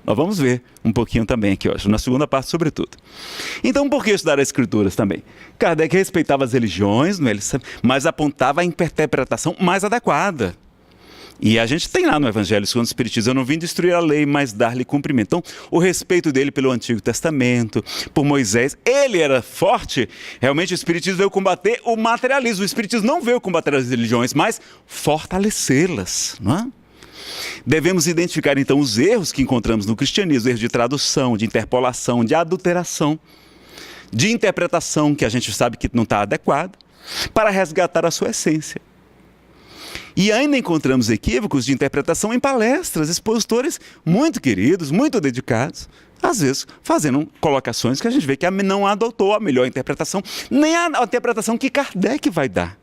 Nós vamos ver um pouquinho também aqui hoje, na segunda parte sobretudo. Então, por que estudar as Escrituras também? Kardec respeitava as religiões, mas apontava a interpretação mais adequada. E a gente tem lá no Evangelho segundo o Espiritismo: eu não vim destruir a lei, mas dar-lhe cumprimento. Então, o respeito dele pelo Antigo Testamento, por Moisés, ele era forte. Realmente o Espiritismo veio combater o materialismo. O Espiritismo não veio combater as religiões, mas fortalecê-las, não é? Devemos identificar então os erros que encontramos no cristianismo: erros de tradução, de interpolação, de adulteração, de interpretação que a gente sabe que não está adequada, para resgatar a sua essência. E ainda encontramos equívocos de interpretação em palestras, expositores muito queridos, muito dedicados, às vezes fazendo colocações que a gente vê que não adotou a melhor interpretação, nem a interpretação que Kardec vai dar.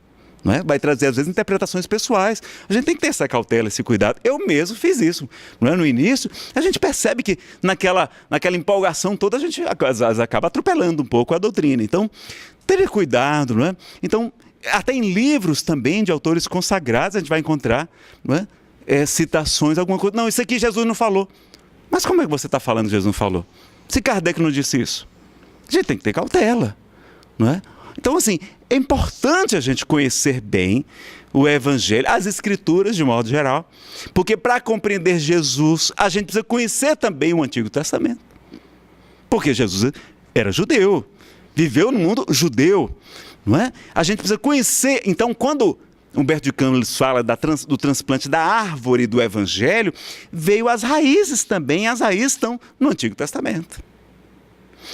Não é? Vai trazer, às vezes, interpretações pessoais. A gente tem que ter essa cautela, esse cuidado. Eu mesmo fiz isso. Não é? No início, a gente percebe que naquela empolgação toda, a gente às vezes acaba atropelando um pouco a doutrina. Então, ter cuidado, não é? Então, até em livros também de autores consagrados a gente vai encontrar, não é? Citações, alguma coisa. Não, isso aqui Jesus não falou. Mas como é que você está falando que Jesus não falou? Se Kardec não disse isso. A gente tem que ter cautela, não é? Então, assim, é importante a gente conhecer bem o Evangelho, as Escrituras de modo geral, porque para compreender Jesus, a gente precisa conhecer também o Antigo Testamento. Porque Jesus era judeu, viveu no mundo judeu. Não é? A gente precisa conhecer. Então, quando Humberto de Campos fala do transplante da árvore do Evangelho, veio as raízes também. As raízes estão no Antigo Testamento.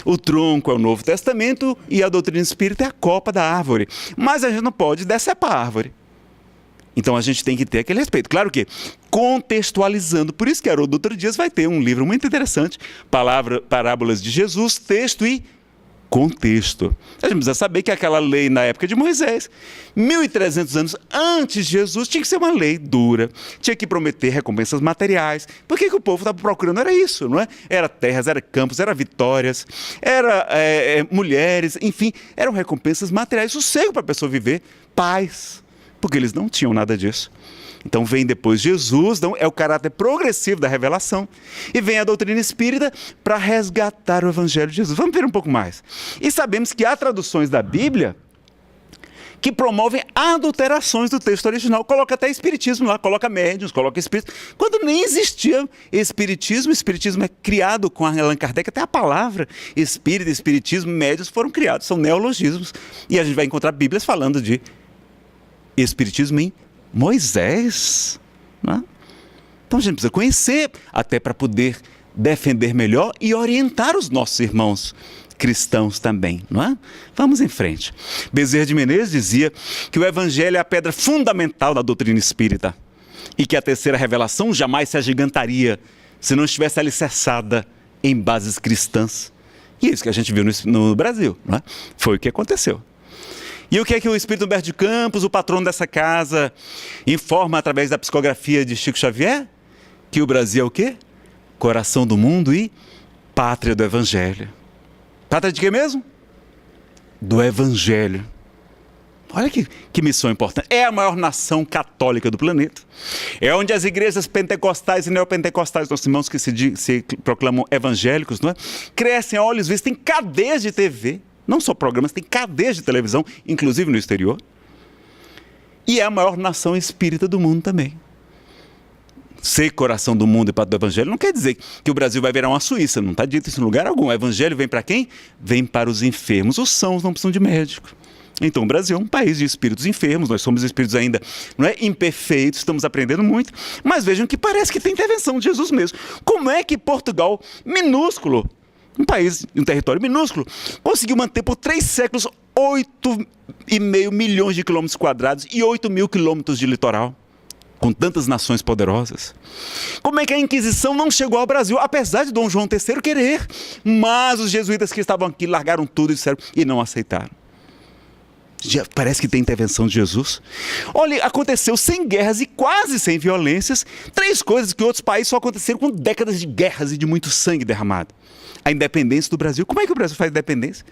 O tronco é o Novo Testamento e a doutrina espírita é a copa da árvore. Mas a gente não pode decepar a árvore. Então a gente tem que ter aquele respeito. Claro que contextualizando. Por isso que Haroldo Dutra Dias vai ter um livro muito interessante, Parábolas de Jesus, texto e contexto. A gente precisa saber que aquela lei na época de Moisés, 1.300 anos antes de Jesus, tinha que ser uma lei dura, tinha que prometer recompensas materiais. Por que o povo estava procurando? Era isso, não é? Era terras, era campos, era vitórias, era mulheres, enfim, eram recompensas materiais, sossego para a pessoa viver, paz, porque eles não tinham nada disso. Então vem depois Jesus, então é o caráter progressivo da revelação, e vem a doutrina espírita para resgatar o Evangelho de Jesus. Vamos ver um pouco mais. E sabemos que há traduções da Bíblia que promovem adulterações do texto original. Coloca até espiritismo lá, coloca médiuns, coloca espírito. Quando nem existia espiritismo, o espiritismo é criado com Allan Kardec, até a palavra espírita, espiritismo, médiuns foram criados, são neologismos. E a gente vai encontrar Bíblias falando de espiritismo em Moisés, né? Então a gente precisa conhecer até para poder defender melhor e orientar os nossos irmãos cristãos também, não é? Vamos em frente. Bezerra de Menezes dizia que o Evangelho é a pedra fundamental da doutrina espírita e que a terceira revelação jamais se agigantaria se não estivesse alicerçada em bases cristãs. E é isso que a gente viu no Brasil, não é? Foi o que aconteceu. E o que é que o espírito Humberto de Campos, o patrono dessa casa, informa através da psicografia de Chico Xavier? Que o Brasil é o quê? Coração do mundo e pátria do Evangelho. Pátria de quê mesmo? Do Evangelho. Olha que missão importante. É a maior nação católica do planeta. É onde as igrejas pentecostais e neopentecostais, nossos irmãos que se proclamam evangélicos, não é? Crescem a olhos vistos, tem cadeias de TV. Não só programas, tem cadeias de televisão, inclusive no exterior. E é a maior nação espírita do mundo também. Ser coração do mundo e pátria do Evangelho não quer dizer que o Brasil vai virar uma Suíça. Não está dito isso em lugar algum. O Evangelho vem para quem? Vem para os enfermos. Os sãos não precisam de médico. Então o Brasil é um país de espíritos enfermos. Nós somos espíritos ainda, não é, imperfeitos, estamos aprendendo muito. Mas vejam que parece que tem intervenção de Jesus mesmo. Como é que Portugal, minúsculo, um país, um território minúsculo, conseguiu manter por 3 séculos 8,5 milhões de quilômetros quadrados e 8 mil quilômetros de litoral, com tantas nações poderosas? Como é que a Inquisição não chegou ao Brasil, apesar de Dom João III querer? Mas os jesuítas que estavam aqui largaram tudo e disseram, e não aceitaram. Já parece que tem intervenção de Jesus. Olha, aconteceu sem guerras e quase sem violências 3 coisas que outros países só aconteceram com décadas de guerras e de muito sangue derramado. A independência do Brasil. Como é que o Brasil faz independência?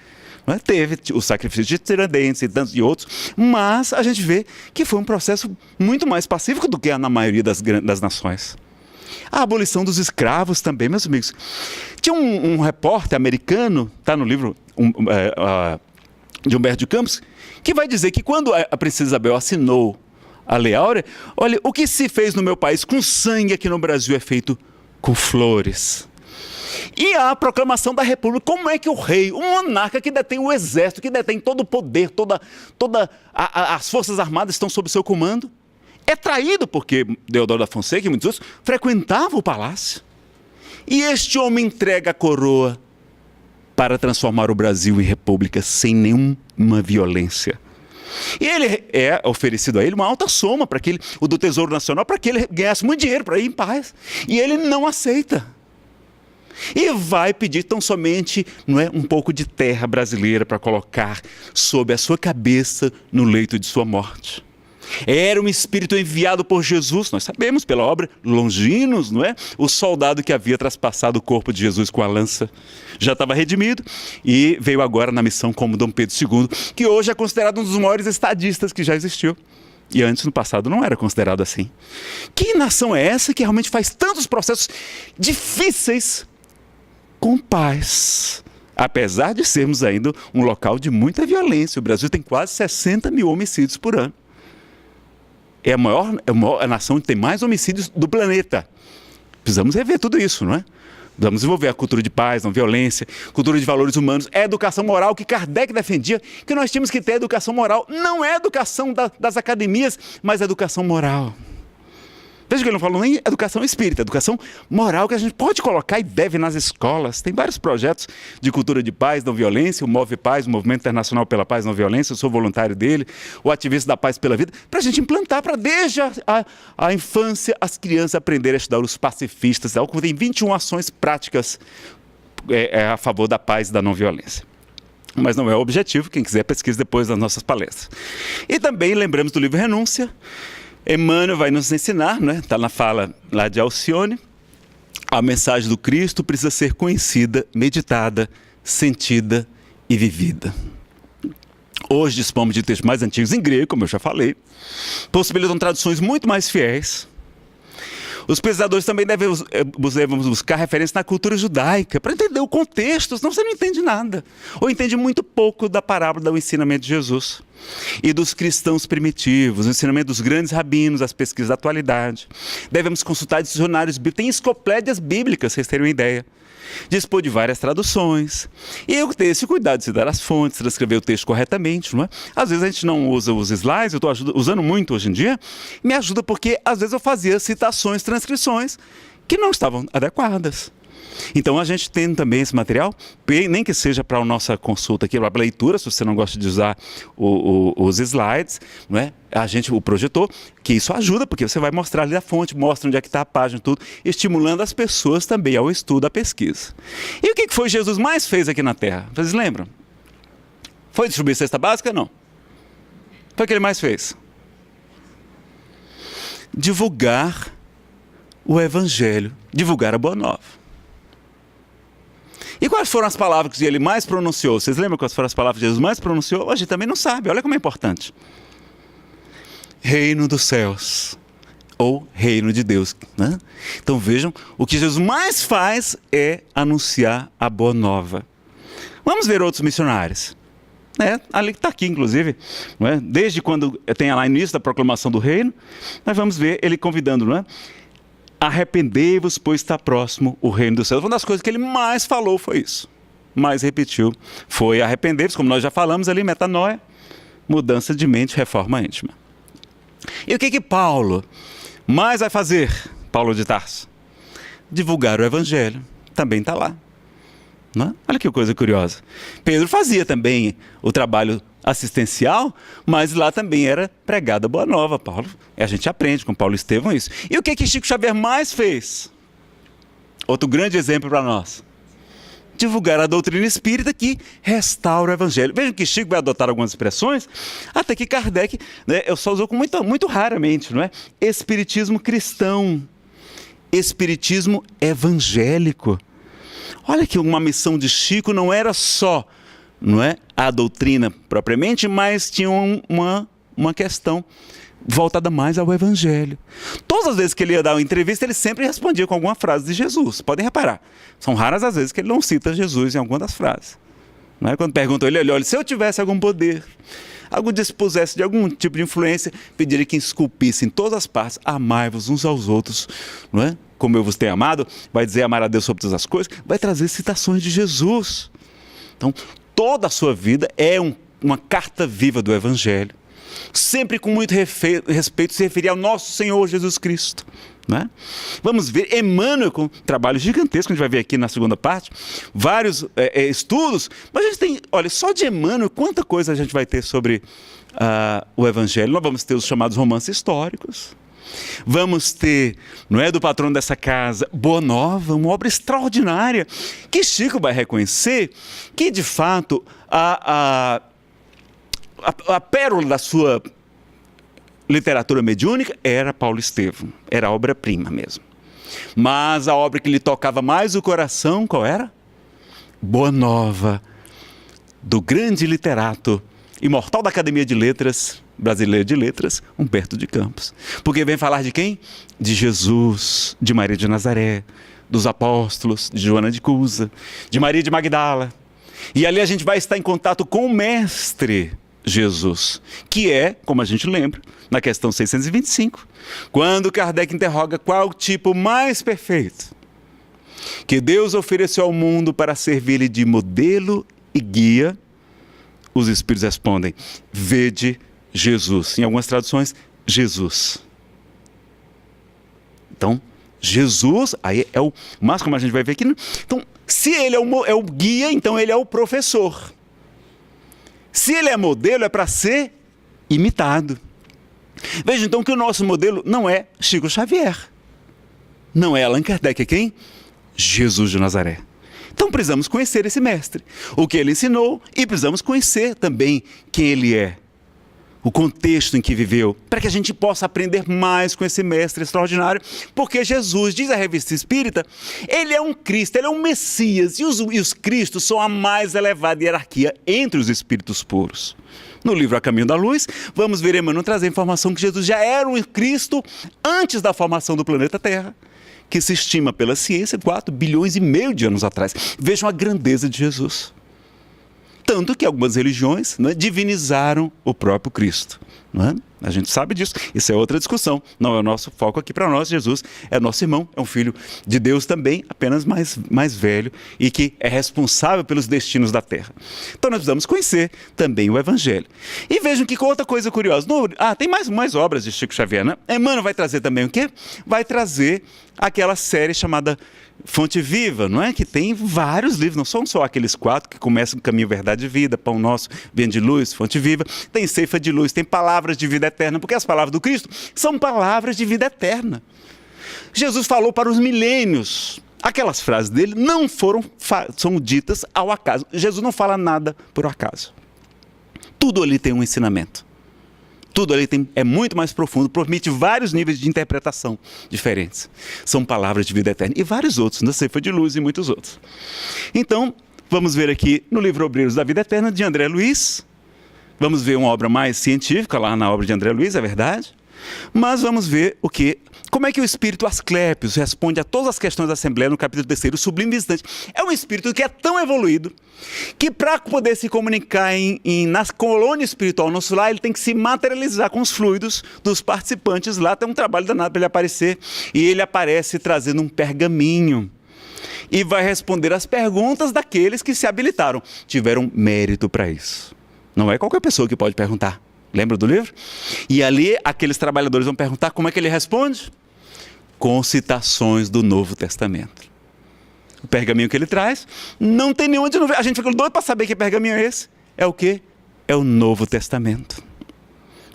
Não é? Teve o sacrifício de Tiradentes e tantos e outros, mas a gente vê que foi um processo muito mais pacífico do que na maioria das nações. A abolição dos escravos também, meus amigos. Tinha um repórter americano, está no livro de Humberto de Campos, que vai dizer que quando a princesa Isabel assinou a Lei Áurea, olha, o que se fez no meu país com sangue aqui no Brasil é feito com flores. E a proclamação da República, como é que o rei, o monarca que detém o exército, que detém todo o poder, as forças armadas estão sob seu comando, é traído porque Deodoro da Fonseca e muitos outros frequentavam o palácio. E este homem entrega a coroa para transformar o Brasil em república sem nenhuma violência. E ele é oferecido a ele uma alta soma para que o do Tesouro Nacional, para que ele ganhasse muito dinheiro para ir em paz. E ele não aceita. E vai pedir tão somente, não é, um pouco de terra brasileira para colocar sob a sua cabeça no leito de sua morte. Era um espírito enviado por Jesus, nós sabemos pela obra Longinos, não é? O soldado que havia traspassado o corpo de Jesus com a lança já estava redimido e veio agora na missão como Dom Pedro II, que hoje é considerado um dos maiores estadistas que já existiu. E antes, no passado, não era considerado assim. Que nação é essa que realmente faz tantos processos difíceis com paz? Apesar de sermos ainda um local de muita violência, o Brasil tem quase 60 mil homicídios por ano. É a nação que tem mais homicídios do planeta. Precisamos rever tudo isso, não é? Precisamos desenvolver a cultura de paz, não violência, cultura de valores humanos, a educação moral que Kardec defendia, que nós tínhamos que ter educação moral. Não é educação das academias, mas educação moral. Veja que ele não falou nem educação espírita, educação moral que a gente pode colocar e deve nas escolas. Tem vários projetos de cultura de paz, não violência, o Move Paz, o Movimento Internacional pela Paz, não violência, eu sou voluntário dele, o Ativista da Paz pela Vida, para a gente implantar, para desde a infância as crianças aprenderem a estudar os pacifistas. Tem 21 ações práticas a favor da paz e da não violência. Mas não é o objetivo, quem quiser pesquisa depois das nossas palestras. E também lembramos do livro Renúncia. Emmanuel vai nos ensinar, né? Está na fala lá de Alcione, a mensagem do Cristo precisa ser conhecida, meditada, sentida e vivida. Hoje dispomos de textos mais antigos em grego, como eu já falei, possibilitam traduções muito mais fiéis. Os pesquisadores também devemos buscar referência na cultura judaica, para entender o contexto, senão você não entende nada. Ou entende muito pouco da parábola do ensinamento de Jesus. E dos cristãos primitivos, o ensinamento dos grandes rabinos, as pesquisas da atualidade. Devemos consultar dicionários bíblicos, tem enciclopédias bíblicas, vocês terem uma ideia. Dispor de várias traduções. E eu ter esse cuidado de citar as fontes, transcrever o texto corretamente, não é? Às vezes a gente não usa os slides, eu estou usando muito hoje em dia, me ajuda porque às vezes eu fazia citações, transcrições que não estavam adequadas. Então a gente tem também esse material, nem que seja para a nossa consulta aqui, para a leitura, se você não gosta de usar os slides, não é? A gente, o projetor, que isso ajuda, porque você vai mostrar ali a fonte, mostra onde é que está a página, tudo, estimulando as pessoas também ao estudo, à pesquisa. E o que foi Jesus mais fez aqui na Terra? Vocês lembram? Foi distribuir cesta básica? Não. Foi o que ele mais fez? Divulgar o Evangelho, divulgar a Boa Nova. E quais foram as palavras que ele mais pronunciou? Vocês lembram quais foram as palavras que Jesus mais pronunciou? A gente também não sabe, olha como é importante. Reino dos céus, ou reino de Deus, né? Então vejam, o que Jesus mais faz é anunciar a boa nova. Vamos ver outros missionários. Ali que está aqui, inclusive, não é? Desde quando tem lá o início da proclamação do reino, nós vamos ver ele convidando, não é? Arrependei-vos, pois está próximo o reino dos céus. Uma das coisas que ele mais falou foi isso. Mais repetiu. Foi arrepender-vos, como nós já falamos ali, metanoia, mudança de mente, reforma íntima. E o que Paulo mais vai fazer, Paulo de Tarso? Divulgar o Evangelho. Também está lá. Não é? Olha que coisa curiosa. Pedro fazia também o trabalho assistencial, mas lá também era pregada a boa nova, Paulo. E a gente aprende com Paulo Estevão isso. E o que Chico Xavier mais fez? Outro grande exemplo para nós. Divulgar a doutrina espírita que restaura o Evangelho. Vejam que Chico vai adotar algumas expressões, até que Kardec, né, eu só usou com muito raramente, não é? Espiritismo cristão, espiritismo evangélico. Olha que uma missão de Chico não era só, não é, a doutrina propriamente, mas tinha uma questão voltada mais ao Evangelho. Todas as vezes que ele ia dar uma entrevista, ele sempre respondia com alguma frase de Jesus. Podem reparar, são raras as vezes que ele não cita Jesus em alguma das frases. Não é? Quando perguntam ele, olha, se eu tivesse algum poder, algo dispusesse de algum tipo de influência, pediria que esculpisse em todas as partes, amai-vos uns aos outros, não é? Como eu vos tenho amado, vai dizer amar a Deus sobre todas as coisas, vai trazer citações de Jesus. Então, toda a sua vida é uma carta viva do Evangelho, sempre com muito respeito se referir ao nosso Senhor Jesus Cristo. Né? Vamos ver Emmanuel com um trabalho gigantesco, a gente vai ver aqui na segunda parte, vários estudos, mas a gente tem, olha, só de Emmanuel, quanta coisa a gente vai ter sobre o Evangelho. Nós vamos ter os chamados romances históricos, vamos ter, não é, do patrono dessa casa, Boa Nova, uma obra extraordinária, que Chico vai reconhecer que, de fato, a pérola da sua literatura mediúnica era Paulo Estevam, era a obra-prima mesmo. Mas a obra que lhe tocava mais o coração, qual era? Boa Nova, do grande literato, imortal da Academia de Letras, brasileiro de letras, Humberto de Campos. Porque vem falar de quem? De Jesus, de Maria de Nazaré, dos apóstolos, de Joana de Cusa, de Maria de Magdala. E ali a gente vai estar em contato com o Mestre Jesus, que é, como a gente lembra, na questão 625, quando Kardec interroga qual o tipo mais perfeito que Deus ofereceu ao mundo para servir-lhe de modelo e guia, os Espíritos respondem, vede Jesus. Em algumas traduções, Jesus. Então, Jesus, aí é o mais, como a gente vai ver aqui. Então, se ele é o guia, então ele é o professor. Se ele é modelo, é para ser imitado. Veja então que o nosso modelo não é Chico Xavier, não é Allan Kardec, é quem? Jesus de Nazaré. Então precisamos conhecer esse mestre, o que ele ensinou, e precisamos conhecer também quem ele é, o contexto em que viveu, para que a gente possa aprender mais com esse mestre extraordinário, porque Jesus, diz a Revista Espírita, ele é um Cristo, ele é um Messias, e os Cristos são a mais elevada hierarquia entre os espíritos puros. No livro A Caminho da Luz, vamos ver Emmanuel trazer a informação que Jesus já era um Cristo antes da formação do planeta Terra, que se estima pela ciência 4,5 bilhões de anos atrás. Vejam a grandeza de Jesus. Tanto que algumas religiões, não é, divinizaram o próprio Cristo. Não é? A gente sabe disso. Isso é outra discussão. Não é o nosso foco aqui para nós. Jesus é nosso irmão, é um filho de Deus também, apenas mais velho e que é responsável pelos destinos da terra. Então nós precisamos conhecer também o Evangelho. E vejam que outra coisa curiosa. Tem mais obras de Chico Xavier, né? Emmanuel vai trazer também o quê? Vai trazer aquela série chamada Fonte Viva, não é? Que tem vários livros, não são só aqueles 4 que começam Caminho, Verdade e Vida, Pão Nosso, Vento de Luz, Fonte Viva, tem Ceifa de Luz, tem Palavras de Vida Eterna, porque as palavras do Cristo são palavras de vida eterna. Jesus falou para os milênios, aquelas frases dele não são ditas ao acaso. Jesus não fala nada por acaso. Tudo ali tem um ensinamento. Tudo ali é muito mais profundo, permite vários níveis de interpretação diferentes. São palavras de vida eterna. E vários outros, na Ceifa de Luz e muitos outros. Então, vamos ver aqui no livro Obreiros da Vida Eterna, de André Luiz. Vamos ver uma obra mais científica lá na obra de André Luiz, é verdade. Mas vamos ver como é que o espírito Asclépios responde a todas as questões da Assembleia no capítulo 3º, o Sublime Visitante. É um espírito que é tão evoluído que para poder se comunicar na colônia espiritual nosso lar, ele tem que se materializar com os fluidos dos participantes lá. Tem um trabalho danado para ele aparecer. E ele aparece trazendo um pergaminho e vai responder as perguntas daqueles que se habilitaram, tiveram mérito para isso. Não é qualquer pessoa que pode perguntar. Lembra do livro? E ali aqueles trabalhadores vão perguntar como é que ele responde? Com citações do Novo Testamento. O pergaminho que ele traz não tem nenhuma de novo. A gente fica doido para saber que pergaminho é esse. É o quê? É o Novo Testamento.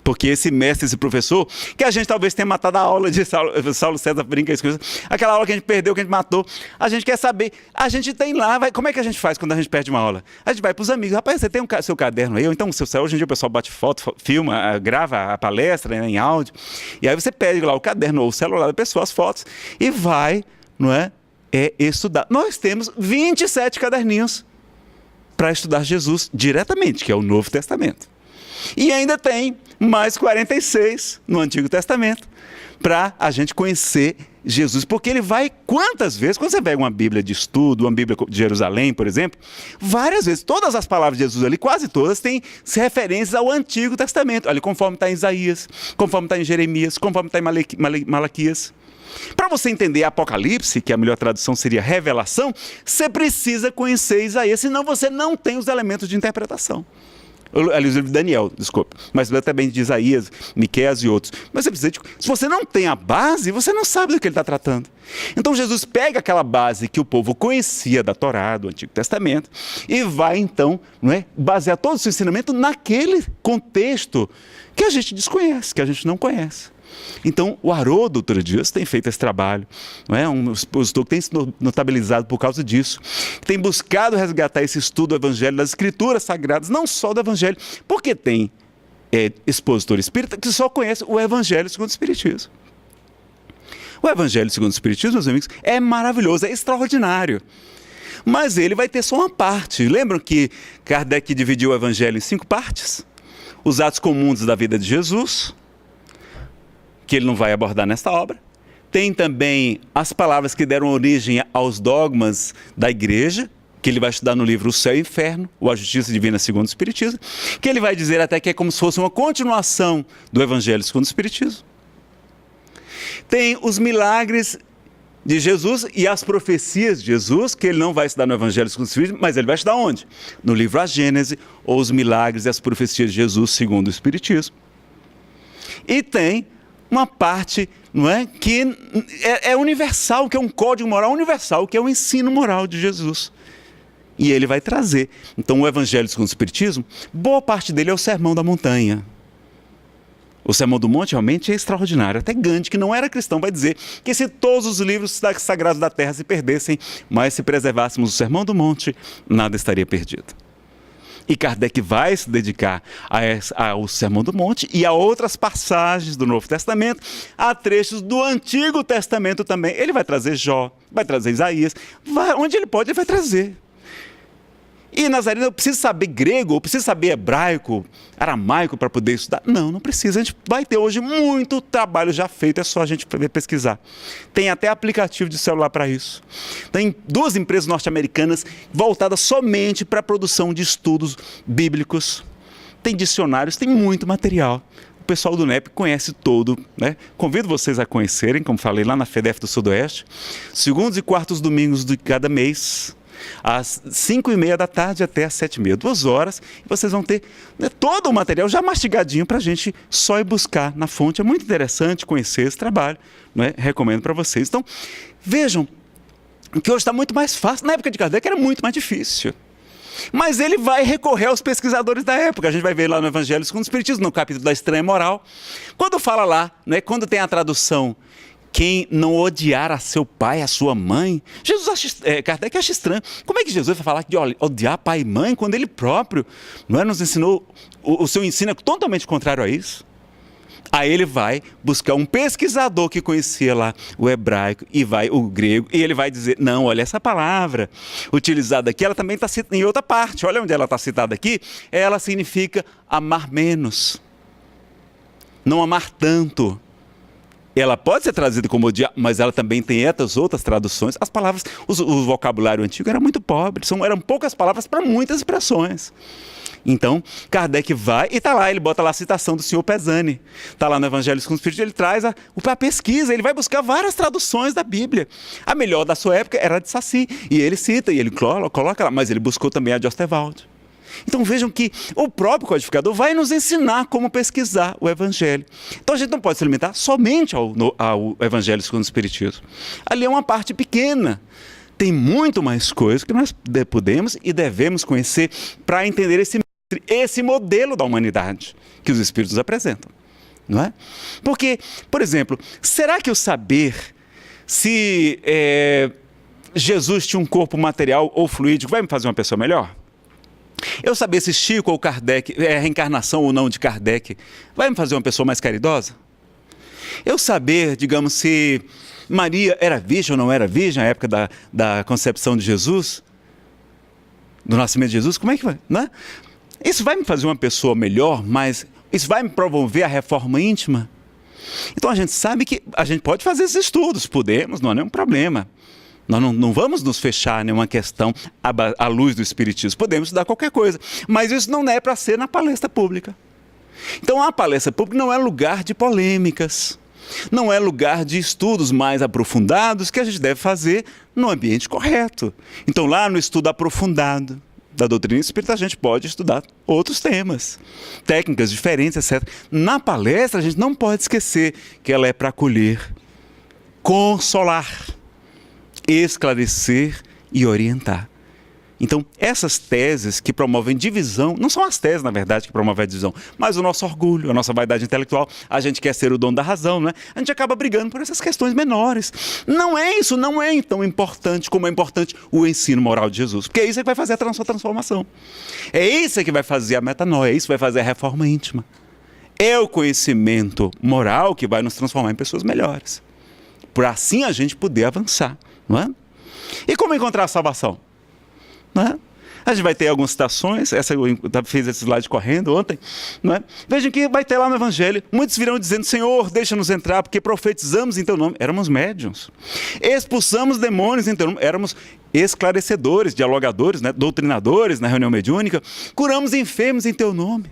Porque esse mestre, esse professor, que a gente talvez tenha matado a aula de Saulo César brinca isso, aquela aula que a gente perdeu, que a gente matou, a gente quer saber, a gente tem lá, como é que a gente faz quando a gente perde uma aula? A gente vai para os amigos, rapaz, você tem seu caderno aí, ou então hoje em dia o pessoal bate foto, filma, grava a palestra, né, em áudio, e aí você pede lá o caderno ou o celular da pessoa, as fotos, e vai, não é, estudar. Nós temos 27 caderninhos para estudar Jesus diretamente, que é o Novo Testamento. E ainda tem mais 46 no Antigo Testamento para a gente conhecer Jesus, porque ele vai quantas vezes, quando você pega uma Bíblia de estudo, uma Bíblia de Jerusalém, por exemplo, várias vezes, todas as palavras de Jesus ali, quase todas, têm referências ao Antigo Testamento, ali conforme está em Isaías, conforme está em Jeremias, conforme está em Malaquias. Para você entender Apocalipse, que a melhor tradução seria revelação, você precisa conhecer Isaías, senão você não tem os elementos de interpretação. Ali o livro de Daniel, desculpa, mas também de Isaías, Miqueias e outros. Mas você precisa se você não tem a base, você não sabe do que ele está tratando. Então Jesus pega aquela base que o povo conhecia da Torá, do Antigo Testamento, e vai então, basear todo o seu ensinamento naquele contexto que a gente desconhece, que a gente não conhece. Então, o Haroldo outro dia tem feito esse trabalho, um expositor que tem se notabilizado por causa disso, tem buscado resgatar esse estudo do Evangelho, das Escrituras Sagradas, não só do Evangelho, porque tem expositor espírita que só conhece o Evangelho segundo o Espiritismo. O Evangelho segundo o Espiritismo, meus amigos, é maravilhoso, é extraordinário. Mas ele vai ter só uma parte. Lembram que Kardec dividiu o Evangelho em 5 partes? Os atos comuns da vida de Jesus, que ele não vai abordar nesta obra. Tem também as palavras que deram origem aos dogmas da igreja, que ele vai estudar no livro O Céu e o Inferno, ou A Justiça Divina segundo o Espiritismo, que ele vai dizer até que é como se fosse uma continuação do Evangelho segundo o Espiritismo. Tem os milagres de Jesus e as profecias de Jesus, que ele não vai estudar no Evangelho segundo o Espiritismo, mas ele vai estudar onde? No livro A Gênese, ou os milagres e as profecias de Jesus segundo o Espiritismo. E tem uma parte, que é universal, que é um código moral universal, que é o ensino moral de Jesus. E ele vai trazer. Então, o Evangelho segundo o Espiritismo, boa parte dele é o Sermão da Montanha. O Sermão do Monte realmente é extraordinário. Até Gandhi, que não era cristão, vai dizer que se todos os livros sagrados da Terra se perdessem, mas se preservássemos o Sermão do Monte, nada estaria perdido. E Kardec vai se dedicar ao Sermão do Monte e a outras passagens do Novo Testamento, a trechos do Antigo Testamento também. Ele vai trazer Jó, vai trazer Isaías, onde ele pode, ele vai trazer. E Nazareno, eu preciso saber grego, eu preciso saber hebraico, aramaico para poder estudar? Não, não precisa. A gente vai ter hoje muito trabalho já feito, é só a gente pesquisar. Tem até aplicativo de celular para isso. Tem 2 empresas norte-americanas voltadas somente para a produção de estudos bíblicos. Tem dicionários, tem muito material. O pessoal do NEP conhece todo, Convido vocês a conhecerem, como falei lá na FEDEF do Sudoeste, segundos e quartos domingos de cada mês, às 5h30 da tarde até às 7h30, 2 horas, e vocês vão ter todo o material já mastigadinho para a gente só ir buscar na fonte. É muito interessante conhecer esse trabalho, Recomendo para vocês. Então, vejam que hoje está muito mais fácil. Na época de Kardec era muito mais difícil. Mas ele vai recorrer aos pesquisadores da época. A gente vai ver lá no Evangelho segundo o Espiritismo, no capítulo da estranha moral, quando fala lá, quando tem a tradução, quem não odiar a seu pai, a sua mãe, Kardec acha estranho. Como é que Jesus vai falar de odiar pai e mãe, quando ele próprio nos ensinou, o seu ensino é totalmente contrário a isso? Aí ele vai buscar um pesquisador que conhecia lá o hebraico o grego, e ele vai dizer, não, olha, essa palavra utilizada aqui, ela também está citada em outra parte. Olha onde ela está citada aqui, ela significa amar menos, não amar tanto. Ela pode ser traduzida como odiar, mas ela também tem essas outras traduções. As palavras, o vocabulário antigo era muito pobre, eram poucas palavras para muitas expressões. Então, Kardec vai e está lá, ele bota lá a citação do senhor Pesani. Está lá no Evangelho segundo o Espiritismo, ele traz a pesquisa, ele vai buscar várias traduções da Bíblia. A melhor da sua época era a de Saci, e ele cita, e ele coloca lá, mas ele buscou também a de Osterwald. Então vejam que o próprio codificador vai nos ensinar como pesquisar o Evangelho. Então a gente não pode se limitar somente ao Evangelho segundo o Espiritismo. Ali é uma parte pequena. Tem muito mais coisas que nós podemos e devemos conhecer para entender esse modelo da humanidade que os Espíritos apresentam. Não é? Porque, por exemplo, será que o saber se Jesus tinha um corpo material ou fluídico vai me fazer uma pessoa melhor? Eu saber se Chico ou Kardec é a reencarnação ou não de Kardec vai me fazer uma pessoa mais caridosa? Eu saber, digamos, se Maria era virgem ou não era virgem na época da concepção de Jesus, do nascimento de Jesus, como é que vai? Não é? Isso vai me fazer uma pessoa melhor, mas isso vai me promover a reforma íntima? Então a gente sabe que a gente pode fazer esses estudos, podemos, não há nenhum problema. Nós não vamos nos fechar em nenhuma questão à luz do Espiritismo. Podemos estudar qualquer coisa, mas isso não é para ser na palestra pública. Então a palestra pública não é lugar de polêmicas, não é lugar de estudos mais aprofundados que a gente deve fazer no ambiente correto. Então lá no estudo aprofundado da doutrina espírita a gente pode estudar outros temas, técnicas diferentes, etc. Na palestra a gente não pode esquecer que ela é para acolher, consolar, esclarecer e orientar. Então, essas teses que promovem divisão, não são as teses, na verdade, que promovem a divisão, mas o nosso orgulho, a nossa vaidade intelectual, a gente quer ser o dono da razão, né? A gente acaba brigando por essas questões menores. Não é isso, não é tão importante como é importante o ensino moral de Jesus, porque é isso que vai fazer a transformação. É isso que vai fazer a metanoia, é isso que vai fazer a reforma íntima. É o conhecimento moral que vai nos transformar em pessoas melhores, por assim a gente poder avançar, não é? E como encontrar a salvação? Não é? A gente vai ter algumas citações, eu fiz esse slide correndo ontem, não é? Vejam que vai ter lá no Evangelho, muitos virão dizendo, Senhor, deixa-nos entrar, porque profetizamos em teu nome. Éramos médiuns. Expulsamos demônios em teu nome. Éramos esclarecedores, dialogadores, né? Doutrinadores na reunião mediúnica. Curamos enfermos em teu nome.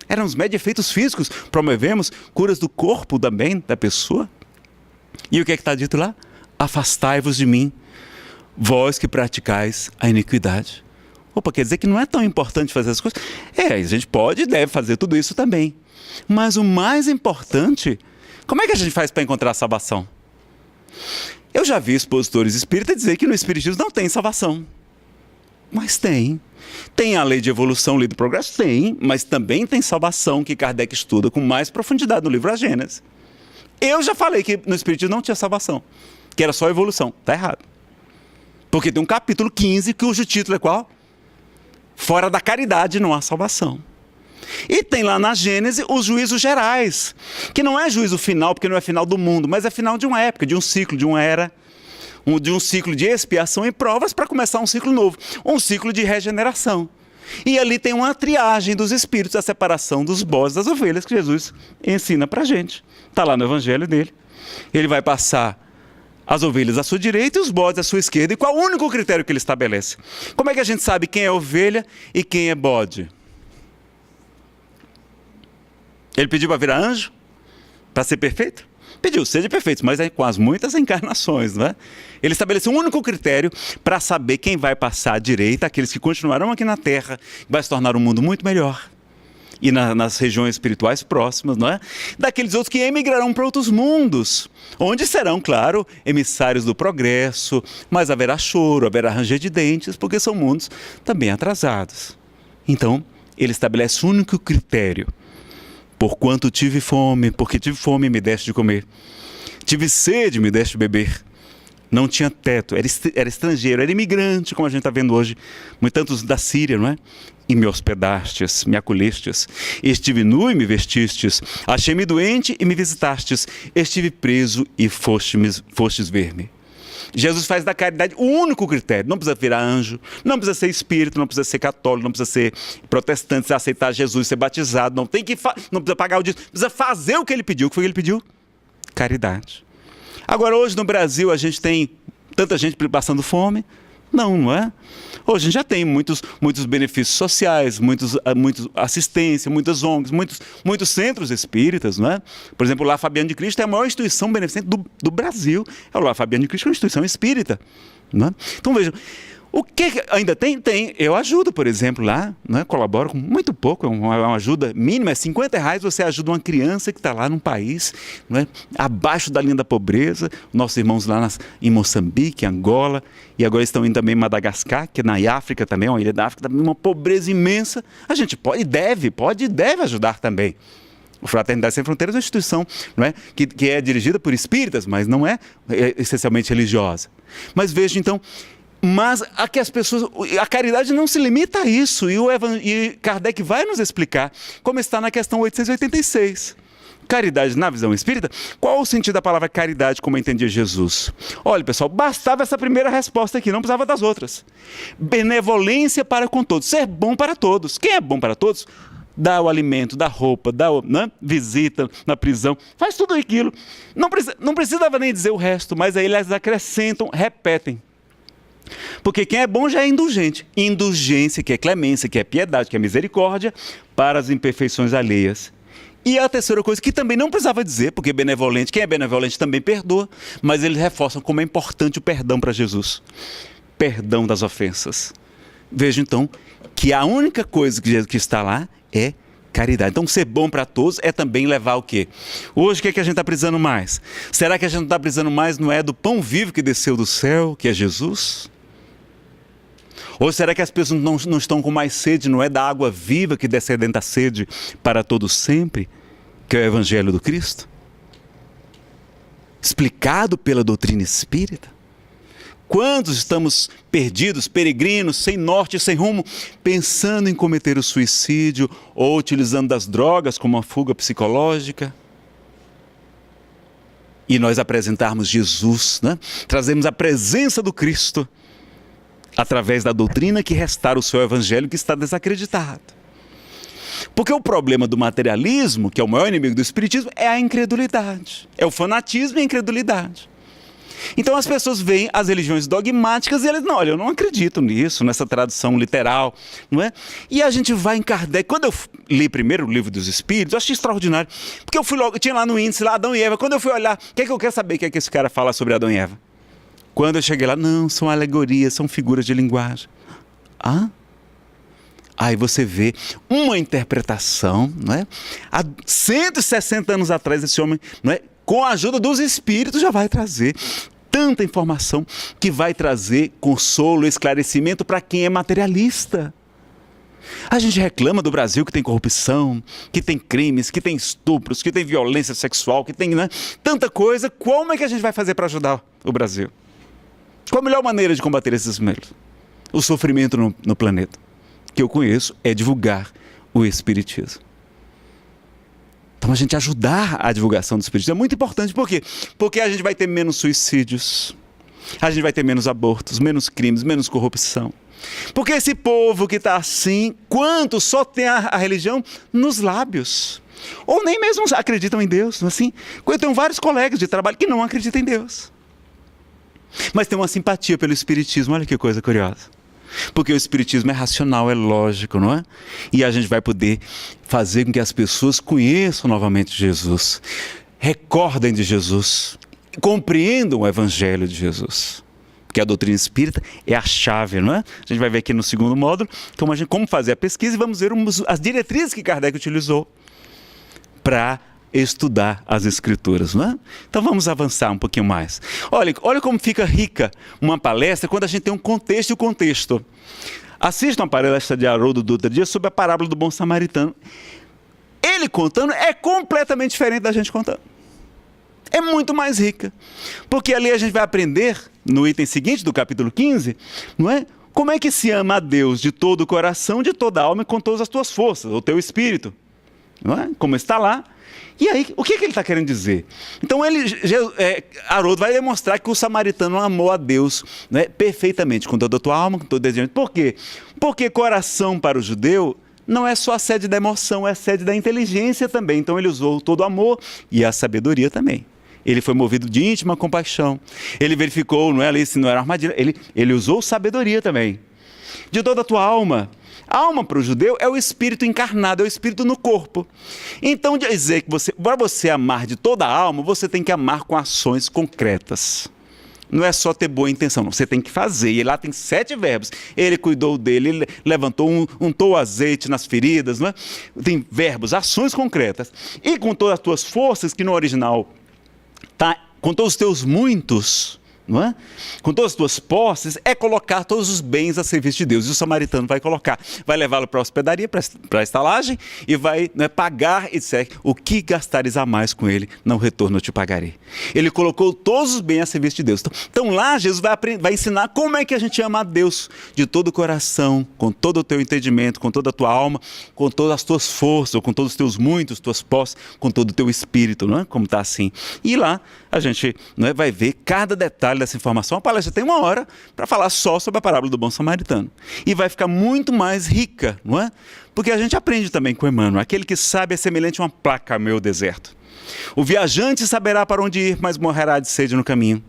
Éramos médios de efeitos físicos, promovemos curas do corpo também, da pessoa. E o que é que está dito lá? Afastai-vos de mim, vós que praticais a iniquidade. Opa, quer dizer que não é tão importante fazer as coisas? A gente pode e deve fazer tudo isso também. Mas o mais importante, como é que a gente faz para encontrar a salvação? Eu já vi expositores espíritas dizer que no Espiritismo não tem salvação. Mas tem. Tem a lei de evolução, lei do progresso? Tem, mas também tem salvação que Kardec estuda com mais profundidade no livro A Gênese. Eu já falei que no Espiritismo não tinha salvação, que era só evolução. Está errado. Porque tem um capítulo 15, cujo título é qual? Fora da caridade não há salvação. E tem lá na Gênese os juízos gerais, que não é juízo final, porque não é final do mundo, mas é final de uma época, de um ciclo, de uma era, de um ciclo de expiação e provas para começar um ciclo novo, um ciclo de regeneração. E ali tem uma triagem dos espíritos, a separação dos bodes das ovelhas que Jesus ensina para a gente. Está lá no evangelho dele. Ele vai passar as ovelhas à sua direita e os bodes à sua esquerda. E qual o único critério que ele estabelece? Como é que a gente sabe quem é ovelha e quem é bode? Ele pediu para virar anjo? Para ser perfeito? Pediu, seja perfeito, mas com as muitas encarnações, não é? Ele estabeleceu um único critério para saber quem vai passar à direita, aqueles que continuarão aqui na Terra, vai se tornar um mundo muito melhor. E nas regiões espirituais próximas, não é? Daqueles outros que emigrarão para outros mundos, onde serão, claro, emissários do progresso, mas haverá choro, haverá ranger de dentes, porque são mundos também atrasados. Então, ele estabelece um único critério. Porquanto tive fome, porque tive fome, me deste de comer. Tive sede, me deste de beber. Não tinha teto, era estrangeiro, era imigrante, como a gente está vendo hoje, tantos da Síria, não é? E me hospedastes, me acolhestes. Estive nu e me vestistes. Achei-me doente e me visitastes. Estive preso e fostes ver-me. Jesus faz da caridade o único critério. Não precisa virar anjo, não precisa ser espírito, não precisa ser católico, não precisa ser protestante, aceitar Jesus, ser batizado, não precisa pagar o dízimo, precisa fazer o que ele pediu. O que foi que ele pediu? Caridade. Agora, hoje no Brasil, a gente tem tanta gente passando fome? Não é? Hoje a gente já tem muitos benefícios sociais, muitos assistência, muitas ONGs, muitos centros espíritas, não é? Por exemplo, o Lar Fabiano de Cristo é a maior instituição beneficente do Brasil. É o Lar Fabiano de Cristo, que é uma instituição espírita. Não é? Então vejam, o que ainda tem? Tem. Eu ajudo, por exemplo, lá, né? Colaboro com muito pouco, é uma ajuda mínima, é R$50, você ajuda uma criança que está lá num país, não é? Abaixo da linha da pobreza, nossos irmãos lá em Moçambique, Angola, e agora estão indo também em Madagascar, que é na África também, uma ilha da África, também uma pobreza imensa. A gente pode e deve ajudar também. O Fraternidade Sem Fronteiras é uma instituição, não é? que é dirigida por espíritas, mas não é essencialmente religiosa. Mas veja então, mas aqui as pessoas, a caridade não se limita a isso, e Kardec vai nos explicar como está na questão 886, Caridade na visão espírita, qual o sentido da palavra caridade como entendia Jesus? Olha, pessoal, bastava essa primeira resposta aqui, não precisava das outras. Benevolência para com todos, ser bom para todos. Quem é bom para todos? Dá o alimento, dá roupa, dá visita na prisão, faz tudo aquilo. Não precisava nem dizer o resto, mas aí eles acrescentam, repetem. Porque quem é bom já é indulgente. Indulgência, que é clemência, que é piedade, que é misericórdia para as imperfeições alheias. E a terceira coisa, que também não precisava dizer, porque benevolente, quem é benevolente também perdoa, mas eles reforçam como é importante o perdão para Jesus. Perdão das ofensas. Veja então que a única coisa que está lá é caridade. Então ser bom para todos é também levar o quê? Hoje o que é que a gente está precisando mais? Será que a gente não está precisando mais, não é do pão vivo que desceu do céu, que é Jesus? Ou será que as pessoas não estão com mais sede, não é da água viva que descedenta a sede para todos sempre, que é o Evangelho do Cristo? Explicado pela doutrina espírita? Quantos estamos perdidos, peregrinos, sem norte, sem rumo, pensando em cometer o suicídio ou utilizando das drogas como uma fuga psicológica? E nós apresentarmos Jesus, né? Trazemos a presença do Cristo através da doutrina que restaura o seu evangelho que está desacreditado. Porque o problema do materialismo, que é o maior inimigo do espiritismo, é a incredulidade. É o fanatismo e a incredulidade. Então as pessoas veem as religiões dogmáticas e eles, não, olha, eu não acredito nisso, nessa tradução literal, não é? E a gente vai em Kardec. Quando eu li primeiro o Livro dos Espíritos, eu achei extraordinário, porque eu fui logo, tinha lá no índice, lá Adão e Eva. Quando eu fui olhar, o que é que eu quero saber, o que é que esse cara fala sobre Adão e Eva? Quando eu cheguei lá, não, são alegorias, são figuras de linguagem. Ah? Aí você vê uma interpretação, não é? Há 160 anos atrás, esse homem, não é? Com a ajuda dos espíritos, já vai trazer tanta informação que vai trazer consolo, esclarecimento para quem é materialista. A gente reclama do Brasil que tem corrupção, que tem crimes, que tem estupros, que tem violência sexual, que tem, né, tanta coisa. Como é que a gente vai fazer para ajudar o Brasil? Qual a melhor maneira de combater esses males? O sofrimento no planeta, que eu conheço, é divulgar o Espiritismo. Então a gente ajudar a divulgação do Espiritismo é muito importante. Por quê? Porque a gente vai ter menos suicídios, a gente vai ter menos abortos, menos crimes, menos corrupção. Porque esse povo que está assim, quantos só tem a religião nos lábios, ou nem mesmo acreditam em Deus, assim. Eu tenho vários colegas de trabalho que não acreditam em Deus, mas tem uma simpatia pelo Espiritismo. Olha que coisa curiosa. Porque o Espiritismo é racional, é lógico, não é? E a gente vai poder fazer com que as pessoas conheçam novamente Jesus, recordem de Jesus, compreendam o Evangelho de Jesus. Porque a doutrina espírita é a chave, não é? A gente vai ver aqui no segundo módulo como fazer a pesquisa e vamos ver as diretrizes que Kardec utilizou para estudar as escrituras, não é? Então vamos avançar um pouquinho mais. Olha como fica rica uma palestra quando a gente tem um contexto e o contexto. Assista uma palestra de Haroldo Dutra Dias sobre a parábola do bom samaritano. Ele contando é completamente diferente da gente contando. É muito mais rica. Porque ali a gente vai aprender, no item seguinte do capítulo 15, não é? Como é que se ama a Deus de todo o coração, de toda a alma e com todas as tuas forças, o teu espírito. Não é? Como está lá. E aí, o que ele está querendo dizer? Então, Haroldo vai demonstrar que o samaritano amou a Deus, né, perfeitamente, com toda a tua alma, com todo o desejo. Por quê? Porque coração para o judeu não é só a sede da emoção, é a sede da inteligência também. Então, ele usou todo o amor e a sabedoria também. Ele foi movido de íntima compaixão. Ele verificou, não é ali, se não era armadilha. Ele usou sabedoria também. De toda a tua alma. A alma para o judeu é o espírito encarnado, é o espírito no corpo. Então, dizer que para você amar de toda a alma, você tem que amar com ações concretas. Não é só ter boa intenção, não. Você tem que fazer. E lá tem 7 verbos. Ele cuidou dele, ele levantou, untou o azeite nas feridas, não é? Tem verbos, ações concretas. E com todas as tuas forças, que no original tá com todos os teus muitos, não é? Com todas as tuas posses, é colocar todos os bens a serviço de Deus. E o samaritano vai colocar, vai levá-lo para a hospedaria, para a estalagem, e vai, né, pagar e disser: o que gastares a mais com ele, não retorno eu te pagarei. Ele colocou todos os bens a serviço de Deus. Então lá Jesus vai ensinar como é que a gente ama a Deus de todo o coração, com todo o teu entendimento, com toda a tua alma, com todas as tuas forças, com todos os teus muitos, tuas posses, com todo o teu espírito, não é? Como está assim. E lá a gente, não é, vai ver cada detalhe dessa informação. A palestra tem 1 hora para falar só sobre a parábola do bom samaritano. E vai ficar muito mais rica, não é? Porque a gente aprende também com Emmanuel: aquele que sabe é semelhante a uma placa a meio deserto. O viajante saberá para onde ir, mas morrerá de sede no caminho.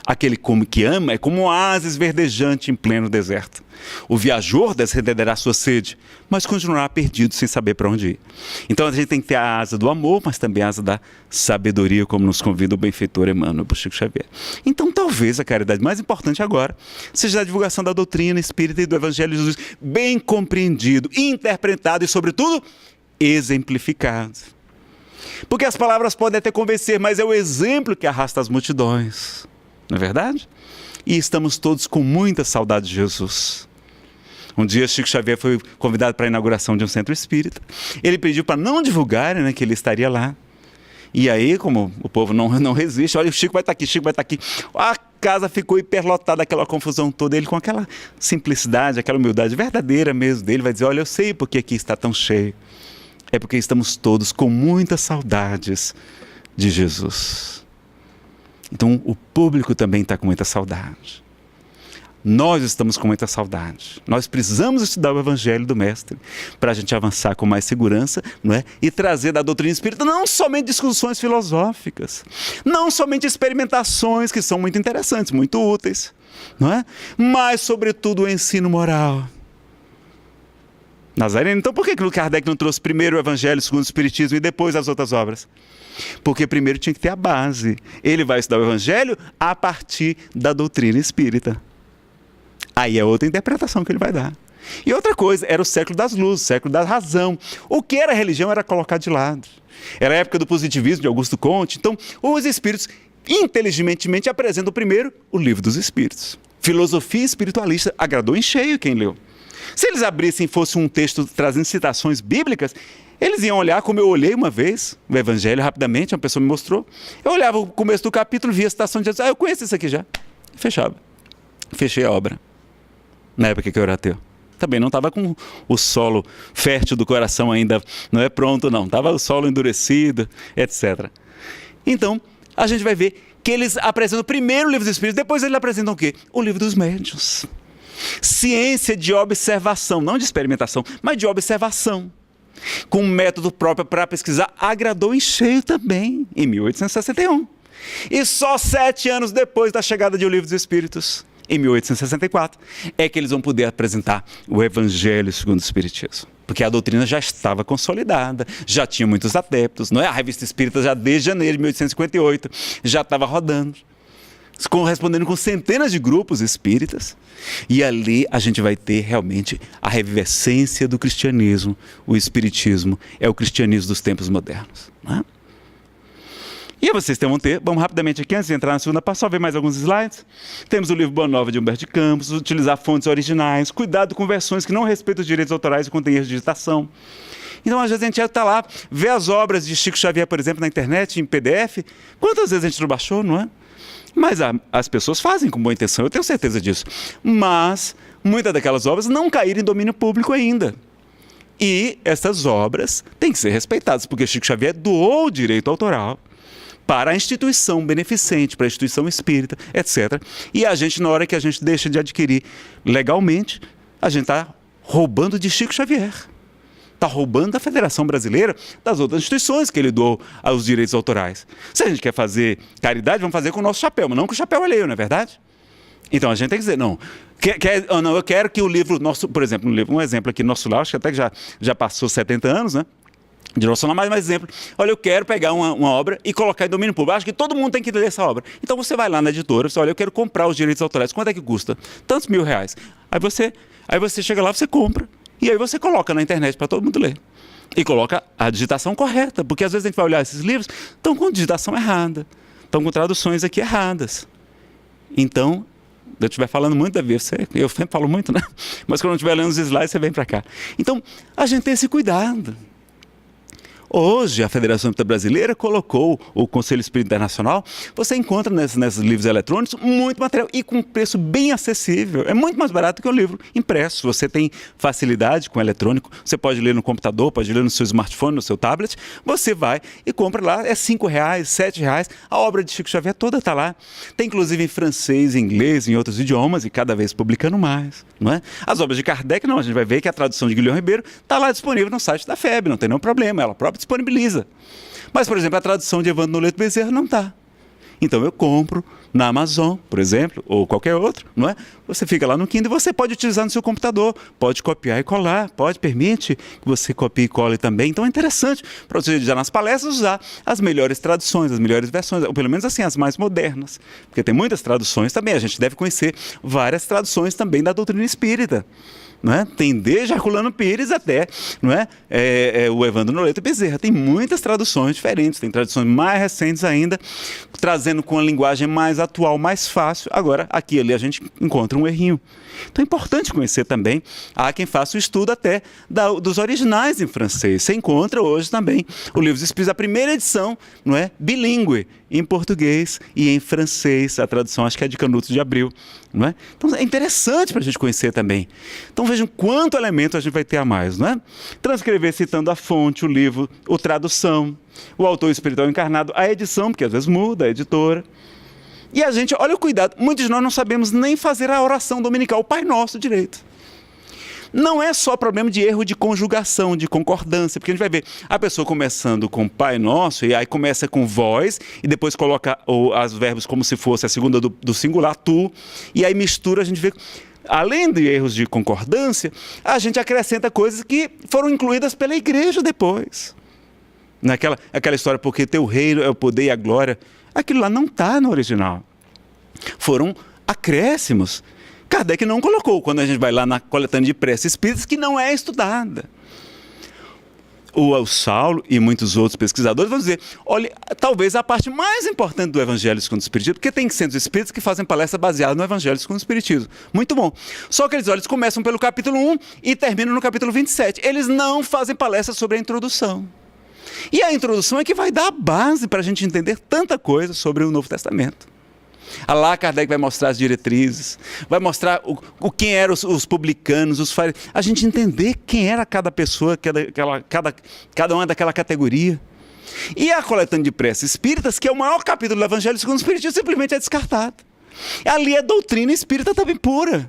Aquele que ama é como um oásis verdejante em pleno deserto. O viajor descenderá sua sede, mas continuará perdido sem saber para onde ir. Então a gente tem que ter a asa do amor, mas também a asa da sabedoria, como nos convida o benfeitor Emmanuel Chico Xavier. Então talvez a caridade mais importante agora seja a divulgação da doutrina espírita e do Evangelho de Jesus, bem compreendido, interpretado e, sobretudo, exemplificado. Porque as palavras podem até convencer, mas é o exemplo que arrasta as multidões. Não é verdade? E estamos todos com muita saudade de Jesus. Um dia Chico Xavier foi convidado para a inauguração de um centro espírita. Ele pediu para não divulgarem, né, que ele estaria lá. E aí, como o povo não resiste: olha, o Chico vai estar aqui, Chico vai estar aqui. A casa ficou hiperlotada, aquela confusão toda. Ele, com aquela simplicidade, aquela humildade verdadeira mesmo dele, vai dizer: olha, eu sei porque aqui está tão cheio. É porque estamos todos com muitas saudades de Jesus. Então o público também está com muita saudade. Nós estamos com muita saudade. Nós precisamos estudar o Evangelho do Mestre para a gente avançar com mais segurança, não é? E trazer da doutrina espírita não somente discussões filosóficas, não somente experimentações que são muito interessantes, muito úteis, não é? Mas sobretudo o ensino moral. Nazareno, então por que Kardec não trouxe primeiro o Evangelho segundo o Espiritismo e depois as outras obras? Porque primeiro tinha que ter a base. Ele vai estudar o Evangelho a partir da doutrina espírita. Aí é outra interpretação que ele vai dar. E outra coisa, era o século das luzes, o século da razão. O que era religião era colocado de lado. Era a época do positivismo de Augusto Comte. Então, os espíritos inteligentemente apresentam primeiro o Livro dos Espíritos. Filosofia espiritualista agradou em cheio quem leu. Se eles abrissem e fosse um texto trazendo citações bíblicas, eles iam olhar como eu olhei uma vez o Evangelho rapidamente, uma pessoa me mostrou. Eu olhava o começo do capítulo, via a citação de Jesus: eu conheço isso aqui já. Fechava. Fechei a obra. Na época que eu era ateu. Também não estava com o solo fértil do coração ainda, não é pronto não. Estava o solo endurecido, etc. Então, a gente vai ver que eles apresentam primeiro o Livro dos Espíritos, depois eles apresentam o quê? O Livro dos Médiuns. Ciência de observação, não de experimentação, mas de observação. Com um método próprio para pesquisar, agradou em cheio também, em 1861. E só 7 anos depois da chegada de O Livro dos Espíritos, em 1864, é que eles vão poder apresentar o Evangelho segundo o Espiritismo. Porque a doutrina já estava consolidada, já tinha muitos adeptos, não é? A Revista Espírita já desde janeiro de 1858 já estava rodando, correspondendo com centenas de grupos espíritas. E ali a gente vai ter realmente a revivescência do cristianismo. O espiritismo é o cristianismo dos tempos modernos, não é? E vocês vão ter, vamos rapidamente aqui, antes de entrar na segunda parte, só ver mais alguns slides. Temos o livro Boa Nova de Humberto de Campos, utilizar fontes originais, cuidado com versões que não respeitam os direitos autorais e contêm erros de digitação. Então, às vezes, a gente já está lá, vê as obras de Chico Xavier, por exemplo, na internet, em PDF. Quantas vezes a gente não baixou, não é? Mas as pessoas fazem com boa intenção, eu tenho certeza disso. Mas muitas daquelas obras não caíram em domínio público ainda. E essas obras têm que ser respeitadas, porque Chico Xavier doou o direito autoral para a instituição beneficente, para a instituição espírita, etc. E a gente, na hora que a gente deixa de adquirir legalmente, a gente está roubando de Chico Xavier. Está roubando da Federação Brasileira, das outras instituições que ele doou aos direitos autorais. Se a gente quer fazer caridade, vamos fazer com o nosso chapéu, mas não com o chapéu alheio, não é verdade? Então a gente tem que dizer, não, eu quero que o livro nosso, por exemplo, um exemplo aqui, nosso lar, acho que até que já passou 70 anos, né? De nosso mais exemplo. Olha, eu quero pegar uma obra e colocar em domínio público. Acho que todo mundo tem que ler essa obra. Então você vai lá na editora, você olha, eu quero comprar os direitos autorais. Quanto é que custa? Tantos R$1.000. Aí você chega lá, você compra. E aí você coloca na internet para todo mundo ler. E coloca a digitação correta. Porque às vezes a gente vai olhar esses livros, estão com digitação errada. Estão com traduções aqui erradas. Então, eu estiver falando muito, Davi, eu sempre falo muito, né? Mas quando eu estiver lendo os slides, você vem para cá. Então, a gente tem esse cuidado. Hoje, a Federação Espírita Brasileira colocou o Conselho Espírita Internacional. Você encontra nesses livros eletrônicos muito material e com preço bem acessível. É muito mais barato que o livro impresso. Você tem facilidade com o eletrônico. Você pode ler no computador, pode ler no seu smartphone, no seu tablet. Você vai e compra lá. É R$5, R$7. A obra de Chico Xavier toda está lá. Tem inclusive em francês, em inglês, em outros idiomas e cada vez publicando mais. Não é? As obras de Kardec, não. A gente vai ver que a tradução de Guilherme Ribeiro está lá disponível no site da FEB. Não tem nenhum problema. Ela própria disponibiliza. Mas, por exemplo, a tradução de Evandro Noleto Bezerra não está. Então eu compro na Amazon, por exemplo, ou qualquer outro, não é? Você fica lá no Kindle e você pode utilizar no seu computador, pode copiar e colar, permite que você copie e cole também. Então é interessante para você já nas palestras usar as melhores traduções, as melhores versões, ou pelo menos assim, as mais modernas. Porque tem muitas traduções também, a gente deve conhecer várias traduções também da doutrina espírita. Não é? Tem desde Herculano Pires até, não é? O Evandro Noleto Bezerra. Tem muitas traduções diferentes, tem traduções mais recentes ainda, trazendo com a linguagem mais atual, mais fácil. Agora, aqui e ali a gente encontra um errinho. Então é importante conhecer também. Há quem faça o estudo até dos originais em francês. Você encontra hoje também o Livro dos Espíritos, a primeira edição, não é? Bilíngue, em português e em francês. A tradução acho que é de Canuto de Abril. Não é? Então é interessante para a gente conhecer também. Então vejam quanto elemento a gente vai ter a mais. Não é? Transcrever citando a fonte, o livro, a tradução, o autor espiritual encarnado, a edição, porque às vezes muda, a editora. E a gente, olha o cuidado, muitos de nós não sabemos nem fazer a oração dominical, o Pai Nosso direito. Não é só problema de erro de conjugação, de concordância, porque a gente vai ver a pessoa começando com Pai Nosso, e aí começa com voz, e depois coloca os verbos como se fosse a segunda do singular, tu, e aí mistura, a gente vê, além de erros de concordância, a gente acrescenta coisas que foram incluídas pela igreja depois. Aquela história, porque teu reino é o poder e a glória, aquilo lá não está no original. Foram acréscimos. Kardec não colocou, quando a gente vai lá na coletânea de preces espíritas, que não é estudada. O Saulo e muitos outros pesquisadores vão dizer, olha, talvez a parte mais importante do Evangelho segundo o Espiritismo, porque tem centros espíritas que fazem palestra baseada no Evangelho segundo o Espiritismo. Muito bom. Só que eles começam pelo capítulo 1 e terminam no capítulo 27. Eles não fazem palestra sobre a introdução. E a introdução é que vai dar a base para a gente entender tanta coisa sobre o Novo Testamento. Lá Kardec vai mostrar as diretrizes, vai mostrar quem eram os publicanos, os fariseus, a gente entender quem era cada pessoa, cada uma daquela categoria. E a coletânea de preces espíritas, que é o maior capítulo do Evangelho segundo o Espiritismo, simplesmente é descartado. Ali é doutrina espírita também pura.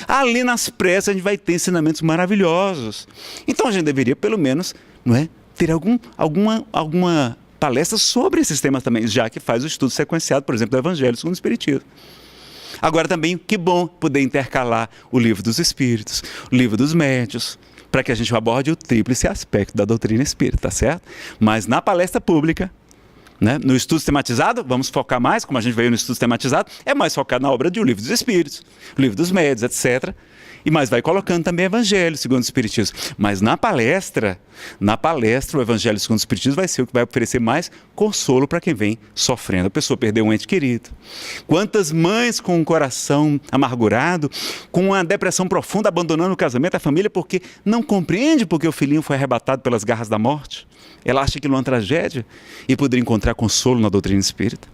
Ali nas preces a gente vai ter ensinamentos maravilhosos. Então a gente deveria, pelo menos, não é, ter alguma palestra sobre esses temas também, já que faz o estudo sequenciado, por exemplo, do Evangelho segundo o Espiritismo. Agora também, que bom poder intercalar o Livro dos Espíritos, o Livro dos Médiuns, para que a gente aborde o tríplice aspecto da doutrina espírita, tá certo? Mas na palestra pública, né, no estudo sistematizado, vamos focar mais, como a gente veio no estudo sistematizado, é mais focado na obra de O Livro dos Espíritos, o Livro dos Médiuns, etc., mas vai colocando também Evangelho segundo o Espiritismo. Mas na palestra, o Evangelho segundo o Espiritismo vai ser o que vai oferecer mais consolo para quem vem sofrendo. A pessoa perdeu um ente querido. Quantas mães com um coração amargurado, com uma depressão profunda, abandonando o casamento, a família, porque não compreende porque o filhinho foi arrebatado pelas garras da morte. Ela acha aquilo uma tragédia e poderia encontrar consolo na doutrina espírita.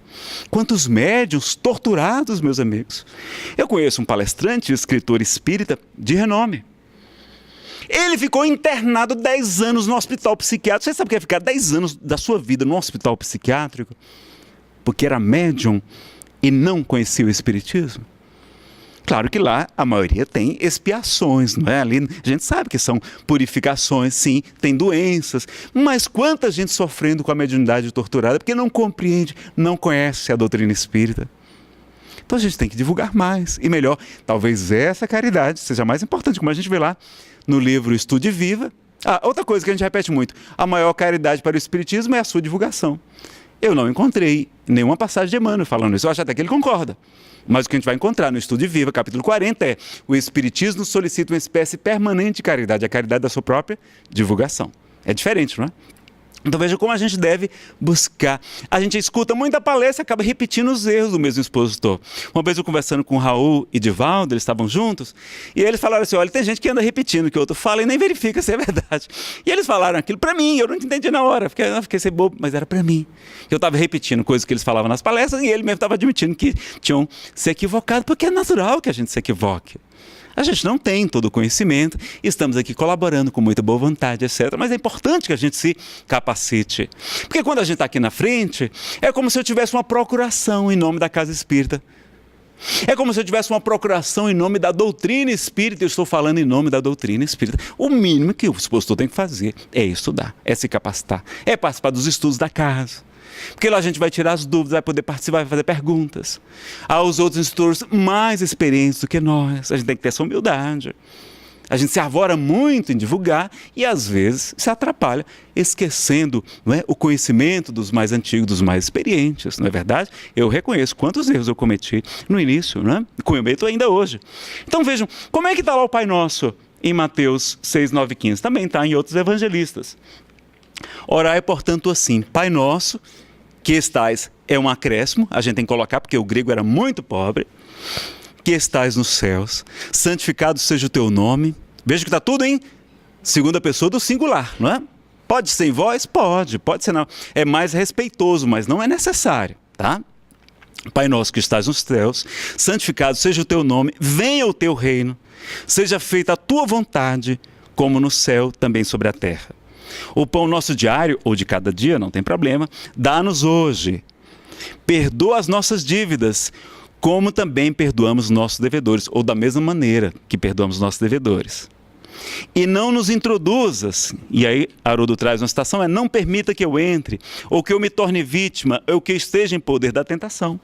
Quantos médiuns torturados, meus amigos. Eu conheço um palestrante, escritor espírita de renome. Ele ficou internado 10 anos no hospital psiquiátrico. Você sabe o que é ficar 10 anos da sua vida no hospital psiquiátrico? Porque era médium e não conhecia o espiritismo? Claro que lá a maioria tem expiações, não é? Ali a gente sabe que são purificações, sim, tem doenças, mas quanta gente sofrendo com a mediunidade torturada porque não compreende, não conhece a doutrina espírita. Então a gente tem que divulgar mais e melhor. Talvez essa caridade seja mais importante, como a gente vê lá no livro Estude Viva. Outra coisa que a gente repete muito, a maior caridade para o espiritismo é a sua divulgação. Eu não encontrei nenhuma passagem de Emmanuel falando isso, eu acho até que ele concorda. Mas o que a gente vai encontrar no Estude Viva, capítulo 40, é o Espiritismo solicita uma espécie permanente de caridade, a caridade da sua própria divulgação. É diferente, não é? Então veja como a gente deve buscar. A gente escuta muita palestra e acaba repetindo os erros do mesmo expositor. Uma vez eu conversando com o Raul e Divaldo, eles estavam juntos, e eles falaram assim, olha, tem gente que anda repetindo o que o outro fala e nem verifica se é verdade. E eles falaram aquilo para mim, eu não entendi na hora, fiquei sem bobo, mas era para mim. Eu estava repetindo coisas que eles falavam nas palestras e ele mesmo estava admitindo que tinham se equivocado, porque é natural que a gente se equivoque. A gente não tem todo o conhecimento, estamos aqui colaborando com muita boa vontade, etc. Mas é importante que a gente se capacite. Porque quando a gente está aqui na frente, é como se eu tivesse uma procuração em nome da casa espírita. É como se eu tivesse uma procuração em nome da doutrina espírita, eu estou falando em nome da doutrina espírita. O mínimo que o expositor tem que fazer é estudar, é se capacitar, é participar dos estudos da casa. Porque lá a gente vai tirar as dúvidas, vai poder participar, vai fazer perguntas aos outros instrutores mais experientes do que nós. A gente tem que ter essa humildade. A gente se arvora muito em divulgar e às vezes se atrapalha, esquecendo, não é, o conhecimento dos mais antigos, dos mais experientes, não é verdade? Eu reconheço quantos erros eu cometi no início, não é? Cometo ainda hoje. Então vejam, como é que está lá o Pai Nosso em Mateus 6, 9 e 15? Também está em outros evangelistas. Orai, portanto, assim, Pai Nosso, que estais, é um acréscimo, a gente tem que colocar porque o grego era muito pobre, que estais nos céus, santificado seja o teu nome. Veja que está tudo em segunda pessoa do singular, não é? Pode ser em voz? Pode ser não. É mais respeitoso, mas não é necessário, tá? Pai nosso que estás nos céus, santificado seja o teu nome, venha o teu reino, seja feita a tua vontade, como no céu, também sobre a terra. O pão nosso diário, ou de cada dia, não tem problema, dá-nos hoje. Perdoa as nossas dívidas, como também perdoamos nossos devedores, ou da mesma maneira que perdoamos nossos devedores. E não nos introduzas, e aí Haroldo traz uma citação, não permita que eu entre, ou que eu me torne vítima, ou que eu esteja em poder da tentação.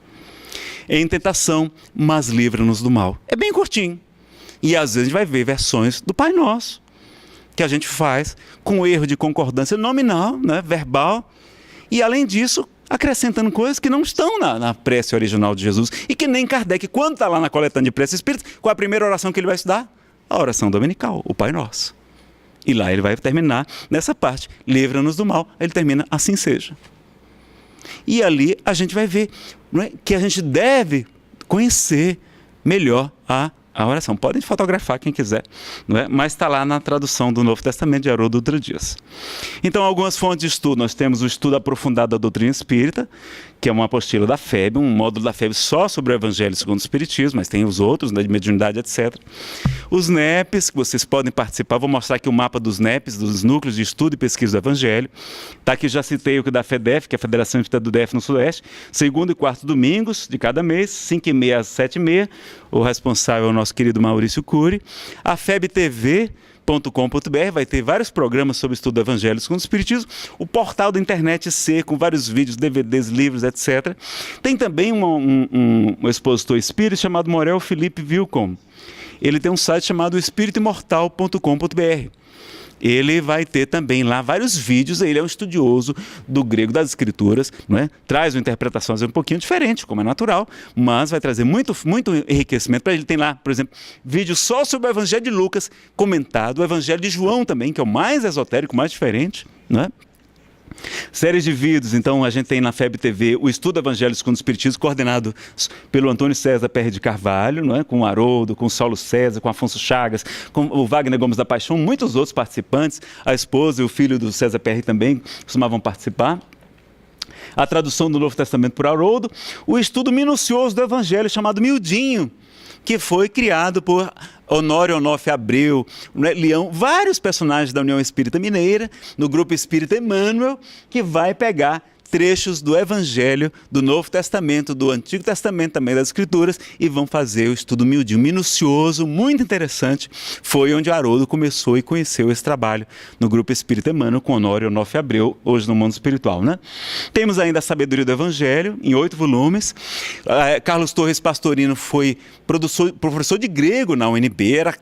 Em tentação, mas livra-nos do mal. É bem curtinho. E às vezes a gente vai ver versões do Pai Nosso, que a gente faz com erro de concordância nominal, né, verbal, e além disso, acrescentando coisas que não estão na prece original de Jesus, e que nem Kardec, quando está lá na coletânea de prece espírita, qual a primeira oração que ele vai estudar? A oração dominical, o Pai Nosso. E lá ele vai terminar nessa parte, livra-nos do mal, ele termina assim seja. E ali a gente vai ver, não é, que a gente deve conhecer melhor a oração. Podem fotografar quem quiser, não é? Mas está lá na tradução do Novo Testamento de Haroldo Dutra Dias. Então, algumas fontes de estudo. Nós temos o estudo aprofundado da doutrina espírita, que é uma apostila da FEB, um módulo da FEB só sobre o Evangelho segundo o Espiritismo, mas tem os outros, né, de mediunidade, etc. Os NEPs, que vocês podem participar, vou mostrar aqui o mapa dos NEPs, dos Núcleos de Estudo e Pesquisa do Evangelho. Está aqui, já citei o que da FEDEF, que é a Federação Espírita do DF no Sudeste, segundo e quarto domingos de cada mês, 5h30 às 7h30. O responsável é o nosso querido Maurício Cury. A FEBTV.com.br vai ter vários programas sobre o estudo do Evangelho segundo o Espiritismo, o portal da internet C, com vários vídeos, DVDs, livros, etc. Tem também um expositor espírita chamado Morel Felipe Vilcom. Ele tem um site chamado espiritoimortal.com.br. Ele vai ter também lá vários vídeos, ele é um estudioso do grego das escrituras, não é? Traz uma interpretação um pouquinho diferente, como é natural, mas vai trazer muito enriquecimento para ele. Tem lá, por exemplo, vídeo só sobre o Evangelho de Lucas, comentado, o Evangelho de João também, que é o mais esotérico, mais diferente, não é? Séries de vídeos, então a gente tem na FEB TV o Estudo Evangelho segundo o Espiritismo, coordenado pelo Antônio César Perry de Carvalho, não é? Com o Haroldo, com o Saulo César, com o Afonso Chagas, com o Wagner Gomes da Paixão, muitos outros participantes, a esposa e o filho do César Perry também costumavam participar. A tradução do Novo Testamento por Haroldo, o estudo minucioso do Evangelho chamado Mildinho, que foi criado por Honório Onofre Abreu, Leão, vários personagens da União Espírita Mineira, no Grupo Espírita Emmanuel, que vai pegar trechos do Evangelho, do Novo Testamento, do Antigo Testamento também das Escrituras, e vão fazer o estudo miudinho, minucioso, muito interessante. Foi onde Haroldo começou e conheceu esse trabalho no Grupo Espírita Emmanuel com Honório Onofre Abreu, hoje no Mundo Espiritual, né? Temos ainda a Sabedoria do Evangelho, em 8 volumes. Carlos Torres Pastorino foi professor de grego na UNB, era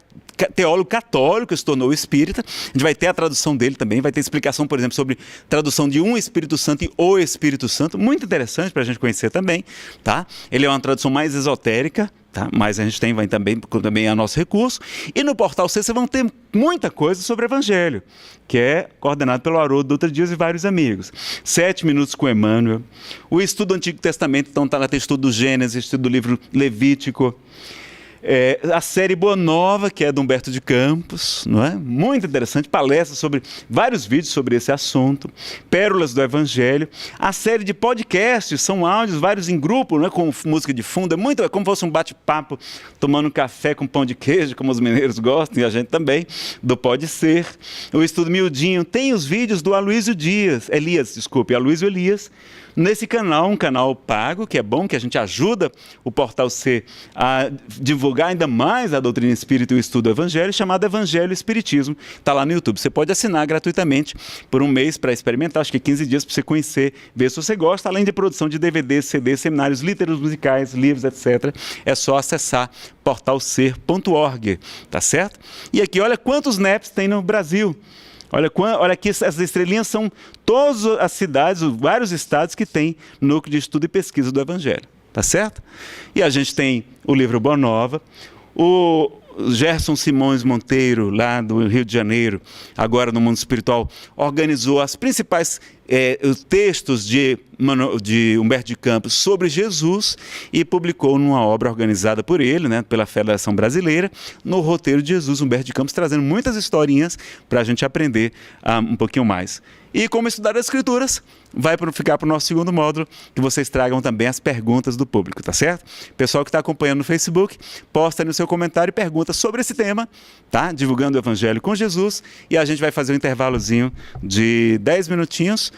teólogo católico, se tornou espírita. A gente vai ter a tradução dele também, vai ter explicação, por exemplo, sobre tradução de um Espírito Santo e o Espírito Santo, muito interessante para a gente conhecer também, tá? Ele é uma tradução mais esotérica, tá? Mas a gente vai também a nosso recurso. E no Portal C vocês vão ter muita coisa sobre o Evangelho, que é coordenado pelo Haroldo Dutra Dias e vários amigos. 7 minutos com Emmanuel. O estudo do Antigo Testamento, então tá lá, tem estudo do Gênesis, estudo do livro Levítico. A série Boa Nova, que é do Humberto de Campos, não é? Muito interessante, palestras sobre vários vídeos sobre esse assunto, Pérolas do Evangelho, a série de podcasts, são áudios, vários em grupo, não é? Com música de fundo, é como se fosse um bate-papo, tomando um café com pão de queijo, como os mineiros gostam, e a gente também, do Pode Ser. O estudo miudinho, tem os vídeos do Aloysio Elias, nesse canal, um canal pago, que é bom, que a gente ajuda o Portal C a divulgar ainda mais a doutrina espírita e o estudo do Evangelho, chamado Evangelho e Espiritismo. Está lá no YouTube. Você pode assinar gratuitamente por um mês para experimentar, acho que 15 dias para você conhecer, ver se você gosta, além de produção de DVDs, CDs, seminários, literos musicais, livros, etc. É só acessar portalcer.org, tá certo? E aqui, olha quantos NEPs tem no Brasil. Olha aqui, as estrelinhas são todas as cidades, vários estados que têm núcleo de estudo e pesquisa do Evangelho, tá certo? E a gente tem o livro Boa Nova, o Gerson Simões Monteiro, lá do Rio de Janeiro, agora no Mundo Espiritual, organizou as principais textos de Humberto de Campos sobre Jesus e publicou numa obra organizada por ele, né, pela Federação Brasileira, no Roteiro de Jesus, Humberto de Campos, trazendo muitas historinhas para a gente aprender um pouquinho mais. E como estudar as escrituras, vai ficar para o nosso segundo módulo, que vocês tragam também as perguntas do público, tá certo? Pessoal que está acompanhando no Facebook, posta aí no seu comentário e pergunta sobre esse tema, tá? Divulgando o Evangelho com Jesus, e a gente vai fazer um intervalozinho de 10 minutinhos